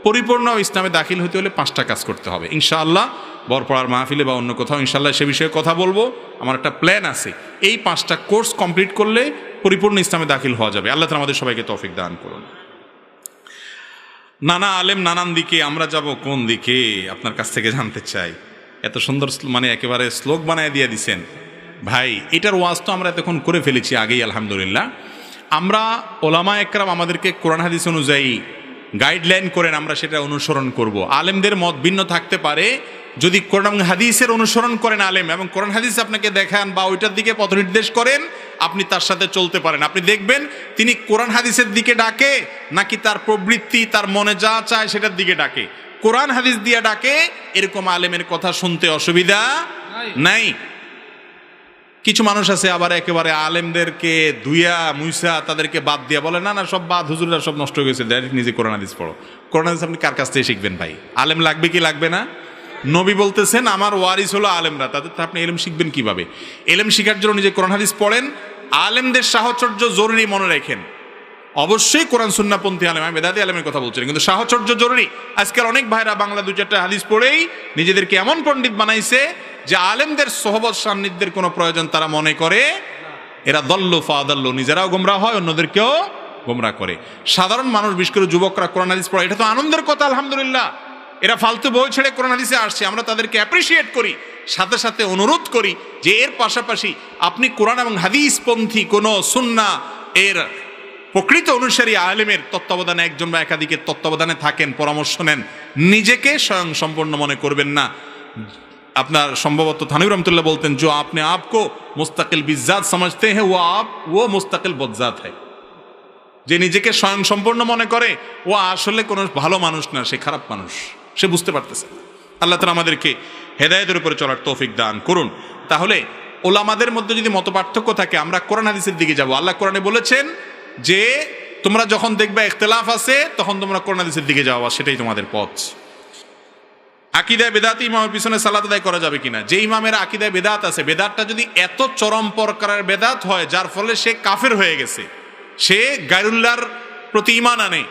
পরিপূর্ণ ইসলামে দাখিল হতে হলে 5টা কাজ করতে হবে ইনশাআল্লাহ, বরপড়ার মাহফিলে বা অন্য কোথাও ইনশাআল্লাহ সে বিষয়ে কথা বলবো। আমার একটা প্ল্যান আছে, এই 5টা কোর্স কমপ্লিট করলে পরিপূর্ণ ইসলামে দাখিল হওয়া যাবে। আল্লাহ তাআলা আমাদের সবাইকে তৌফিক দান করুন। নানা আলেম নানান দিকে, আমরা যাব কোন দিকে আপনার কাছ থেকে জানতে চাই। এত সুন্দর মানে একেবারে শ্লোক বানায় দিয়ে দিছেন ভাই। এটার ওয়াজ তো আমরা এতক্ষণ করে ফেলেছি আগেই আলহামদুলিল্লাহ। আমরা ওলামা একরাম আমাদেরকে কোরআন হাদিস অনুযায়ী গাইডলাইন করেন, আমরা সেটা অনুসরণ করব। আলেমদের মত ভিন্ন থাকতে পারে, যদি কোরআন হাদিসের অনুসরণ করেন আলেম এবং কোরআন হাদিস আপনাকে দেখান বা ওইটার দিকে পথ নির্দেশ করেন, আপনি তার সাথে চলতে পারেন। আপনি দেখবেন তিনি কোরআন হাদিসের দিকে ডাকে নাকি তার প্রবৃত্তি, তার মনে যা চায় সেটার দিকে ডাকে। কোরআন হাদিস দিয়ে ডাকে, এরকম আলেমের কথা শুনতে অসুবিধা নাই। কিছু মানুষ আছে আবার একেবারে আলেমদেরকে ধুইয়া মুইসা তাদেরকে বাদ দিয়া বলে না না সব বাদ, হুজুররা সব নষ্ট হয়ে গেছে, ডাইরেক্ট নিজে কোরআন হাদিস পড়ো। কোরআন হাদিস আপনি কার কাছ থেকে শিখবেন ভাই? আলেম লাগবে কি লাগবে না? নবী বলতেছেন আমার ওয়ারিস হলো আলেমরা, তাদের তো আপনি এলেম শিখবেন কিভাবে? এলেম শিখার জন্য নিজে কোরআন হাদিস পড়েন। আলেমদের সাহচর্য জরুরি, মনে রাখেন। অবশ্যই কোরআন সুন্নাহপন্থী আলেম, আমি বেদাতি আলেমের কথা বলছি, কিন্তু সাহচর্য জরুরি। আজকাল অনেক ভাইরা বাংলা 2-4টা হাদিস পড়েই নিজেদেরকে এমন পণ্ডিত বানাইছে যে আলেমদের সোহবত সান্নিধ্যের কোনো প্রয়োজন তারা মনে করে। এরা দল্লু ফাদাল্লু, নিজেরাও গোমরা হয়, অন্যদেরকেও গোমরা করে। সাধারণ মানুষ, বিশেষ করে যুবকরা কোরআন হাদিস পড়ে, এটা তো আনন্দের কথা আলহামদুলিল্লাহ। এরা ফালতু বই ছেড়ে কোরআন হাদিসে আসছে, আমরা তাদেরকে অ্যাপ্রিসিয়েট করি, সাথে সাথে অনুরোধ করি যে এর পাশাপাশি আপনি কোরআন এবং হাদিসপন্থী কোনো সুন্নাহ এর প্রকৃত অনুসারী আলেমের তত্ত্বাবধানে, একজন বা একাধিকের তত্ত্বাবধানে থাকেন, পরামর্শ নেন। নিজেকে স্বয়ং সম্পূর্ণ মনে করবেন না। আপনার সম্ভবত থানভীর রহমতুল্লাহ বলতেন, जो आपने आपको मुस्तकिल बिज़ात समझते हैं वो मुस्तकिल बज़ात है। যে নিজেকে স্বয়ং সম্পূর্ণ মনে করে ও আসলে কোনো ভালো মানুষ না, সে খারাপ মানুষ, সে বুঝতে পারতেছে। আল্লাহ তাআলা আমাদেরকে হেদায়েতের উপরে চলার তৌফিক দান করুন। তাহলে ওলামাদের মধ্যে যদি মতপার্থক্য থাকে, আমরা কোরআন হাদিসের দিকে যাব। আল্লাহ কোরআনে বলেছেন যে তোমরা যখন দেখবে ইখতিলাফ আছে তখন তোমরা কোরআন হাদিসের দিকে যাওয়া, সেটাই তোমাদের পথ। আকিদায় বেদাতি ইমামের পিছনে সালাত আদায় করা যাবে কিনা? যে ইমামের আকিদায় বেদাত আছে, বেদাতটা যদি এত চরম প্রকারের বেদাত হয় যার ফলে সে কাফের হয়ে গেছে, সে গায়রুল্লাহর প্রতি ঈমান আনে,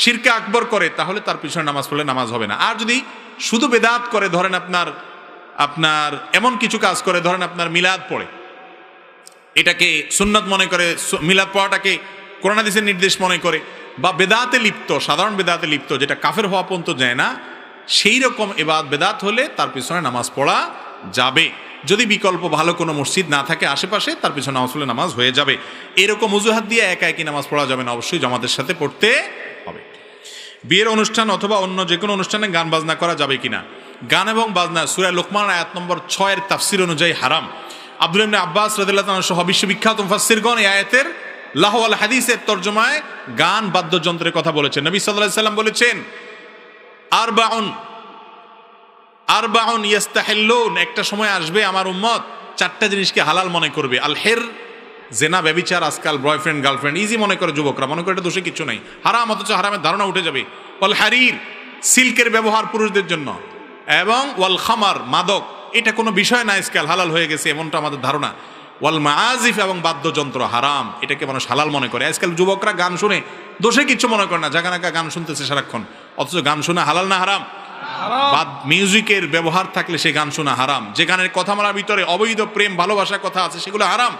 শিরকে আকবর করে, তাহলে তার পিছনে নামাজ পড়লে নামাজ হবে না। আর যদি শুধু বেদাত করে, ধরেন আপনার এমন কিছু কাজ করে, ধরেন আপনার মিলাদ পড়ে, এটাকে সুন্নাত মনে করে, মিলাদ পড়াটাকে কোরআন হাদিসের নির্দেশ মনে করে, বা বেদাতে লিপ্ত, সাধারণ বেদাতে লিপ্ত, যেটা কাফের হওয়া পর্যন্ত যায় না, সেই রকম বেদাত হলে তার পিছনে নামাজ পড়া যাবে। যদি বিকল্প ভালো কোনো মসজিদ না থাকে আশেপাশে, তার পিছনে নামাজ পড়লে নামাজ হয়ে যাবে। এরকম অজুহাত দিয়ে একা একই নামাজ পড়া যাবে না, অবশ্যই জামাতের সাথে পড়তে হবে। বিয়ের অনুষ্ঠান অথবা অন্য যে কোনো অনুষ্ঠানে গান বাজনা করা যাবে কিনা? গান এবং বাজনা সূরা লোকমান আয়াত নম্বর 6 তাফসির অনুযায়ী হারাম। আব্দুল্লাহ ইবনে আব্বাস রাদিয়াল্লাহু তাআলা সহ বিশ্ববিখ্যাত মুফাসসিরগণ এই আয়াতের লাহু আল হাদিসের তরজমায় গান বাদ্যযন্ত্রের কথা বলেছেন। নবী সাল্লাল্লাহু আলাইহি সাল্লাম বলেছেন, আরবাউন ইয়াস্তাহিল্লুন, একটা সময় আসবে আমার উম্মত 4টা জিনিসকে হালাল মনে করবে। আল হের, জেনা, ব্যভিচার, আজকাল বয়ফ্রেন্ড গার্লফ্রেন্ড ইজি মনে করে যুবকরা, মনে করে এটা দোষে কিছু নাই, হারাম, অথচ হারামের ধারণা উঠে যাবে। ওয়াল হারির, সিল্কের ব্যবহার পুরুষদের জন্য, এবং ওয়াল খামার, মাদক, এটা কোনো বিষয় না, আজকাল হালাল হয়ে গেছে এমনটা আমাদের ধারণা। ওয়াল মাআজিফ, এবং বাদ্যযন্ত্র হারাম, এটাকে মানুষ হালাল মনে করে। আজকাল যুবকরা গান শুনে দোষে কিছু মনে করে না, জাগানাকা গান শুনতেছে সারাক্ষণ, অথচ গান শোনা হালাল না হারাম? মিউজিকের ব্যবহার থাকলে সে গান শোনা হারাম। যে গানের কথামালার ভিতরে অবৈধ প্রেম ভালোবাসার কথা আছে সেগুলো হারাম।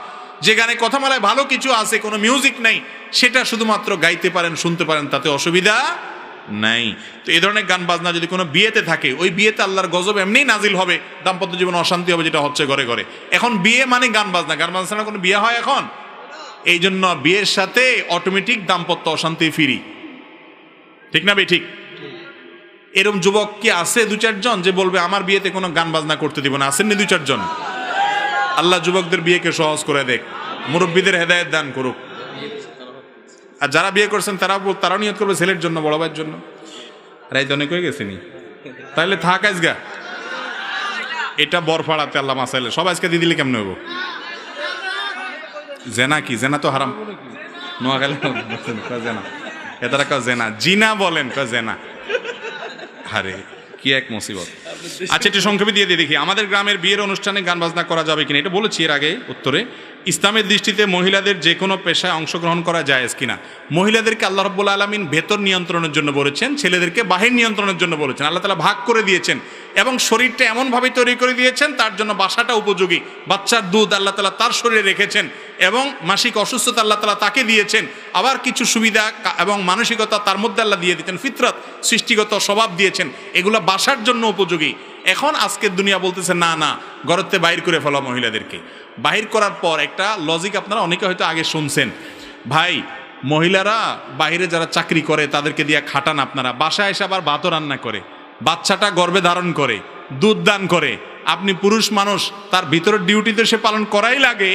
যে গানে কথামালায় ভালো কিছু আছে, কোনো মিউজিক নেই, সেটা শুধুমাত্র গাইতে পারেন, শুনতে পারেন, তাতে অসুবিধা নাই। তো এই ধরনের গান বাজনা যদি কোনো বিয়েতে থাকে, ওই বিয়েতে আল্লাহর গজব এমনি নাজিল হবে, দাম্পত্য জীবনে অশান্তি হবে, যেটা হচ্ছে ঘরে ঘরে। এখন বিয়ে মানে গান বাজনা, গান বাজনা কোনো বিয়ে হয় এখন? এই জন্য বিয়ের সাথে অটোমেটিক দাম্পত্য অশান্তি ফিরি, ঠিক না ভাই? ঠিক। এরকম যুবক কি আছে 2-4 জন যে বলবে আমার বিয়েতে কোনো গান বাজনা করতে দিব না? আসেননি 2-4 জন? আল্লাহ যুবকদের বিয়েকে সহজ করে দেখ, মুরব্বীদের হেদায়েত দান করুক। আর যারা বিয়ে করছেন তারাও নিয়ত করবে ছেলের জন্য, বড় ভাইয়ের জন্য। রাইত অনেক হয়ে গেছে নি, তাহলে থাক আজগা, এটা বরফাড়াতে আল্লাহ মাসাইলে সব আজকে দিয়ে দিলে কেমন হইব? জেনা কি? জেনা তো হারাম। নোয়াখালী জেনা, এটারা কেউ জেনা, জিনা বলেন, কেউ জেনা। আরে কি এক মুসিবত। আচ্ছা, একটু সংক্ষেপে দিয়ে দেখি, আমাদের গ্রামের বিয়ের অনুষ্ঠানে গান বাজনা করা যাবে কিনা? এটা বলেছি এর আগে উত্তরে। ইসলামের দৃষ্টিতে মহিলাদের যে কোনো পেশায় অংশগ্রহণ করা জায়েজ কিনা? মহিলাদেরকে আল্লাহ রাব্বুল আলামিন ভেতর নিয়ন্ত্রণের জন্য বলেছেন, ছেলেদেরকে বাহির নিয়ন্ত্রণের জন্য বলেছেন। আল্লাহ তাআলা ভাগ করে দিয়েছেন এবং শরীরটা এমনভাবে তৈরি করে দিয়েছেন তার জন্য বাসাটা উপযোগী। বাচ্চার দুধ আল্লাহ তাআলা তার শরীরে রেখেছেন এবং মাসিক অসুস্থতা আল্লাহ তাআলা তাকে দিয়েছেন। আবার কিছু সুবিধা এবং মানসিকতা তার মধ্যে আল্লাহ দিয়ে দিয়েছেন, ফিতরত সৃষ্টিগত স্বভাব দিয়েছেন, এগুলো বাসার জন্য উপযোগী। এখন আজকের দুনিয়া বলতেছে না না, ঘরেতে বাইর করে ফেলা মহিলাদেরকে। বাহির করার পর একটা লজিক আপনারা অনেকে হয়তো আগে শুনছেন, ভাই মহিলারা বাইরে যারা চাকরি করে তাদেরকে দিয়ে খাটান, আপনারা বাসায় এসে আবার ভাতও রান্না করে, বাচ্চাটা গর্ভে ধারণ করে, দুধ দান করে, আপনি পুরুষ মানুষ তার ভিতরের ডিউটিতে সে পালন করাই লাগে,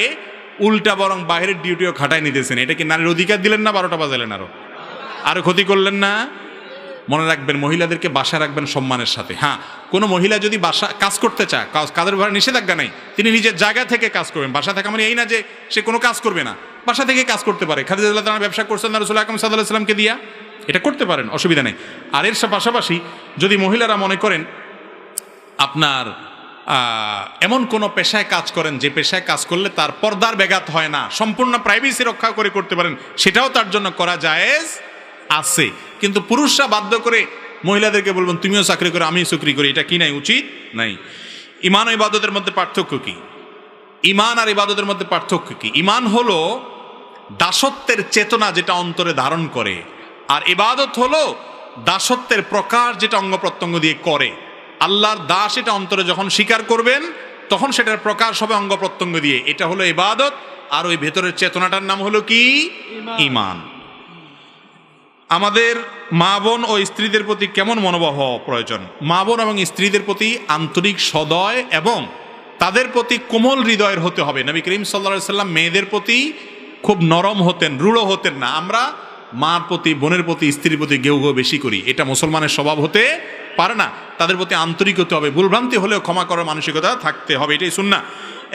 উল্টা বরং বাইরের ডিউটিও খাটায় নিতেছেন। এটা কি নারীর অধিকার দিলেন না? 12টা বাজালেন, আরো ক্ষতি করলেন না? মনে রাখবেন, মহিলাদেরকে বাসা রাখবেন সম্মানের সাথে। হ্যাঁ, কোনো মহিলা যদি বাসা কাজ করতে চায়, কাজের ব্যাপারে নিষেধাজ্ঞা নেই, তিনি নিজের জায়গা থেকে কাজ করবেন। বাসা থেকে মানে এই না যে সে কোনো কাজ করবে না, বাসা থেকে কাজ করতে পারে। খাদিজা রাদিয়াল্লাহু তাআলা ব্যবসা করছেন রাসূল আকরাম সাল্লাল্লাহু আলাইহি ওয়াসাল্লামকে দিয়া, এটা করতে পারেন, অসুবিধা নেই। আর এর পাশাপাশি যদি মহিলারা মনে করেন আপনার এমন কোনো পেশায় কাজ করেন যে পেশায় কাজ করলে তার পর্দার ব্যাঘাত হয় না, সম্পূর্ণ প্রাইভেসি রক্ষা করে করতে পারেন, সেটাও তার জন্য করা জায়েজ আছে। কিন্তু পুরুষরা বাধ্য করে মহিলাদেরকে বলবেন তুমিও চাকরি করো আমিও চাকরি করি, এটা কি নাই? উচিত নাই। ঈমান ও ইবাদতের মধ্যে পার্থক্য কি? ঈমান আর ইবাদতের মধ্যে পার্থক্য কি? ঈমান হলো দাসত্বের চেতনা যেটা অন্তরে ধারণ করে, আর ইবাদত হলো দাসত্বের প্রকাশ যেটা অঙ্গ প্রত্যঙ্গ দিয়ে করে। আল্লাহর দাস এটা অন্তরে যখন স্বীকার করবেন তখন সেটার প্রকাশ হবে অঙ্গ প্রত্যঙ্গ দিয়ে, এটা হলো ইবাদত। আর ওই ভেতরের চেতনাটার নাম হলো কি? ঈমান। আমাদের মা বোন ও স্ত্রীদের প্রতি কেমন মনোভাব হওয়া প্রয়োজন? মা বোন এবং স্ত্রীদের প্রতি আন্তরিক, সদয় এবং তাদের প্রতি কোমল হৃদয়ের হতে হবে। নবী করিম সাল্লাল্লাহু আলাইহি সাল্লাম মেয়েদের প্রতি খুব নরম হতেন, রূঢ় হতেন না। আমরা মার প্রতি, বোনের প্রতি, স্ত্রীর প্রতি গেউ গেউ বেশি করি, এটা মুসলমানের স্বভাব হতে পারে না। তাদের প্রতি আন্তরিক হতে হবে, ভুলভ্রান্তি হলেও ক্ষমা করার মানসিকতা থাকতে হবে, এটাই সুন্নাহ।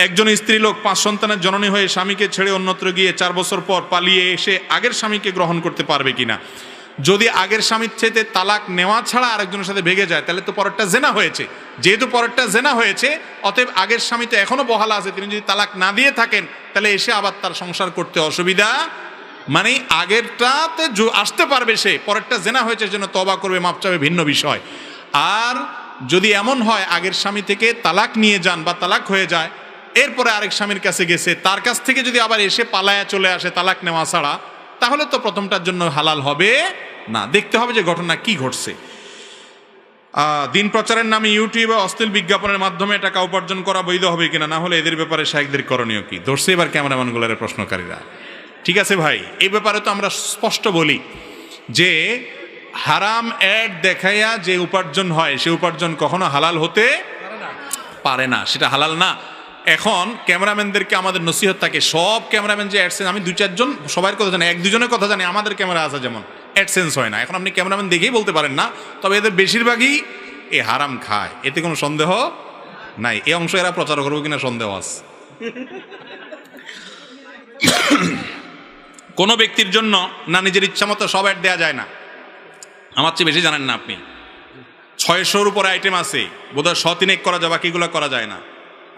একজন স্ত্রী লোক 5 সন্তানের জননী হয়ে স্বামীকে ছেড়ে অন্যত্র গিয়ে 4 বছর পর পালিয়ে এসে আগের স্বামীকে গ্রহণ করতে পারবে কিনা? যদি আগের স্বামীর থেকে তালাক নেওয়া ছাড়া আরেকজনের সাথে ভেগে যায় তাহলে তো পরেরটা জেনা হয়েছে। যেহেতু পরেরটা জেনা হয়েছে, অতএব আগের স্বামী তো এখনো বহাল আছে, তিনি যদি তালাক না দিয়ে থাকেন তাহলে এসে আবার তার সংসার করতে অসুবিধা, মানে আগেরটাতে আসতে পারবে, সে পরেরটা জেনা হয়েছে জন্য তওবা করবে, মাপ চাবে, ভিন্ন বিষয়। আর যদি এমন হয় আগের স্বামী থেকে তালাক নিয়ে যান বা তালাক হয়ে যায়, এরপরে আরেক স্বামীর কাছে গেছে, তার কাছ থেকে যদি আবার এসে পালায়া চলে আসে তালাক নেওয়া ছাড়া, তাহলে তো প্রথমটার জন্য হালাল হবে না। দেখতে হবে যে ঘটনা কি ঘটছে। দিন প্রচারের নামে ইউটিউবে অশ্লীল বিজ্ঞাপনের মাধ্যমে টাকা উপার্জন করা বৈধ হবে কিনা? না হলে এদের ব্যাপারে শায়েখদের করণীয় কি? ধরছে এবার ক্যামেরাম্যানগুলোর প্রশ্নকারীরা। ঠিক আছে ভাই, এই ব্যাপারে তো আমরা স্পষ্ট বলি যে হারাম অ্যাড দেখাইয়া যে উপার্জন হয় সে উপার্জন কখনো হালাল হতে পারে না, সেটা হালাল না। এখন ক্যামেরাম্যানদেরকে আমাদের নসিহত থাকে, সব ক্যামেরাম্যান যে অ্যাডসেন্স, আমি 2-4 জন সবার কথা জানি, 1-2 জনের কথা জানি, আমাদের ক্যামেরা আছে যেমন অ্যাডসেন্স হয় না। এখন আপনি ক্যামেরাম্যান দেখেই বলতে পারেন না, তবে এদের বেশিরভাগই এ হারাম খায়, এতে কোনো সন্দেহ নাই। এই অংশ এরা প্রচার করবো কিনা সন্দেহ আছে। কোনো ব্যক্তির জন্য না নিজের ইচ্ছা মতো সব অ্যাড দেওয়া যায় না। আমার চেয়ে বেশি জানেন না আপনি, 600-র উপরে আইটেম আছে, বোধহয় 100-3 করা যায়, বাকিগুলো করা যায় না।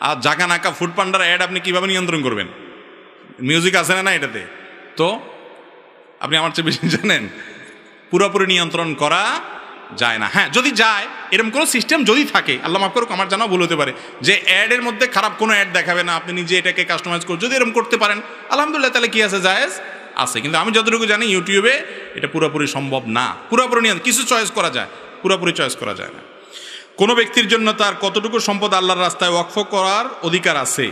আর জাকা নাকা ফুড পান্ডার অ্যাড আপনি কিভাবে নিয়ন্ত্রণ করবেন? মিউজিক আছে না এটাতে? তো আপনি আমার চেয়ে বেশি জানেন, পুরোপুরি নিয়ন্ত্রণ করা যায় না। হ্যাঁ, যদি যায়, এরকম কোনো সিস্টেম যদি থাকে, আল্লাহ মাফ করুক, আমার জানাও ভুল হতে পারে, যে অ্যাডের মধ্যে খারাপ কোনো অ্যাড দেখাবে না, আপনি নিজে এটাকে কাস্টমাইজ করে যদি এরকম করতে পারেন, আলহামদুলিল্লাহ, তাহলে কি আছে? জায়েজ আছে। কিন্তু আমি যতটুকু জানি ইউটিউবে এটা পুরোপুরি সম্ভব না। পুরোপুরি নিয়ন্ত্রণ, কিছু চয়েস করা যায়, পুরোপুরি চয়েস করা যায় না। কোনো ব্যক্তির জন্য তার কতটুকু সম্পদ আল্লাহর রাস্তায় ওয়াকফ করার অধিকার আছে?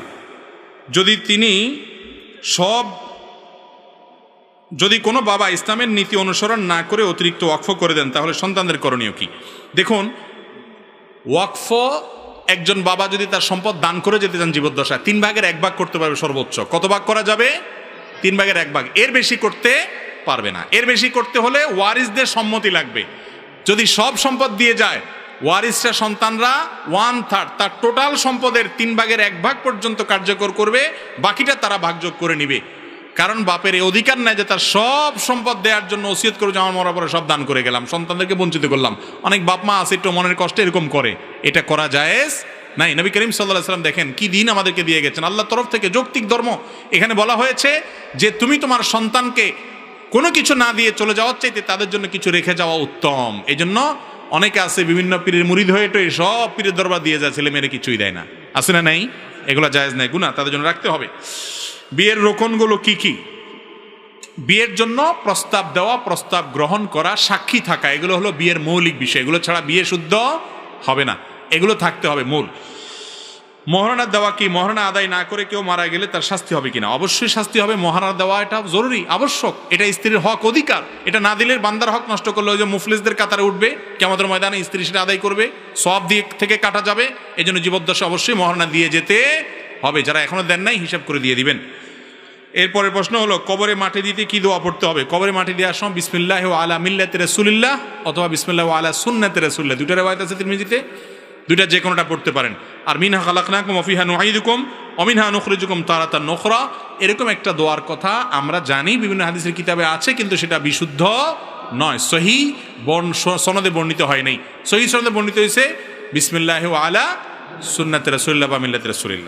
যদি কোনো বাবা ইসলামের নীতি অনুসরণ না করে অতিরিক্ত ওয়াকফ করে দেন তাহলে সন্তানদের করণীয় কি? দেখুন, ওয়াকফ একজন বাবা যদি তার সম্পদ দান করে যেতে চান জীবদ্দশায়, 3/1 করতে পারবে সর্বোচ্চ। কত ভাগ করা যাবে? 3/1। এর বেশি করতে পারবে না। এর বেশি করতে হলে ওয়ারিসদের সম্মতি লাগবে। যদি সব সম্পদ দিয়ে যায়, ওয়ারিসরা, সন্তানরা 1/3 তার টোটাল সম্পদের 3/1 পর্যন্ত কার্যকর করবে, বাকিটা তারা ভাগযোগ করে নিবে। কারণ বাপের এই অধিকার নাই যে তার সব সম্পদ দেওয়ার জন্য ওসিয়ত করে যে আমার মরার পরে সব দান করে গেলাম, সন্তানদেরকে বঞ্চিত করলাম। অনেক বাপ মা আছে একটু মনের কষ্টে এরকম করে, এটা করা জায়েজ নাই। নবী করিম সাল্লাল্লাহু আলাইহি ওয়াসাল্লাম দেখেন কি দিন আমাদেরকে দিয়ে গেছেন আল্লাহর তরফ থেকে, যৌক্তিক ধর্ম। এখানে বলা হয়েছে যে তুমি তোমার সন্তানকে কোনো কিছু না দিয়ে চলে যাওয়ার চাইতে তাদের জন্য কিছু রেখে যাওয়া উত্তম। এই জন্য অনেকে আছে বিভিন্ন পীরের মুরিদ হয়ে তো সব পীরের দরবার দিয়ে যায়, ছেলে মেয়েরা কিছুই দেয় না, আছে না নাই? এগুলো জায়েজ নাই, গুনাহ, তাদের জন্য রাখতে হবে। বিয়ের রোকনগুলো কি কি? বিয়ের জন্য প্রস্তাব দেওয়া, প্রস্তাব গ্রহণ করা, সাক্ষী থাকা, এগুলো হলো বিয়ের মৌলিক বিষয়। এগুলো ছাড়া বিয়ে শুদ্ধ হবে না, এগুলো থাকতে হবে মূল। মহারণা দেওয়া কি? মহারণা আদায় না করে কেউ মারা গেলে তার শাস্তি হবে কিনা? অবশ্যই শাস্তি হবে। মহারণা দেওয়া এটা জরুরি, আবশ্যক, এটা স্ত্রীর হক, অধিকার। এটা না দিলে বান্দার হক নষ্ট করলে ওই যে মুফলিসদের কাতারে উঠবে, কিয়ামতের ময়দানে স্ত্রী সেটা আদায় করবে, সব দিক থেকে কাটা যাবে। এই জন্য জীবদ্দশা অবশ্যই মহারণা দিয়ে যেতে হবে। যারা এখনো দেন নাই হিসাব করে দিয়ে দিবেন। এরপরের প্রশ্ন হলো কবরে মাটি দিতে কি দোয়া পড়তে হবে? কবরে মাটি দেওয়ার সময় বিসমিল্লাহ আলা মিল্লাতি রাসূলিল্লাহ অথবা বিসমিল্লাহ আলা সুন্নাতি রাসূলিল্লাহ, দুটো রিওয়ায়াত আছে তিরমিজিতে, দুইটা যে কোনোটা পড়তে পারেন। আর মিনহা খালাকনাকুম ওয়া ফিহা নুঈদুকুম ওয়া মিনহা নুখরিজুকুম তারাতান নুখরা, এরকম একটা দোয়ার কথা আমরা জানি, বিভিন্ন হাদিসের কিতাবে আছে, কিন্তু সেটা বিশুদ্ধ নয়, সহিহ সনদে বর্ণিত হয় নাই। সহিহ সনদে বর্ণিত হয়েছে বিসমিল্লাহ আলা সুন্নাতি রাসূলিল্লাহ বা মিল্লাতি রাসূলিল্লাহ।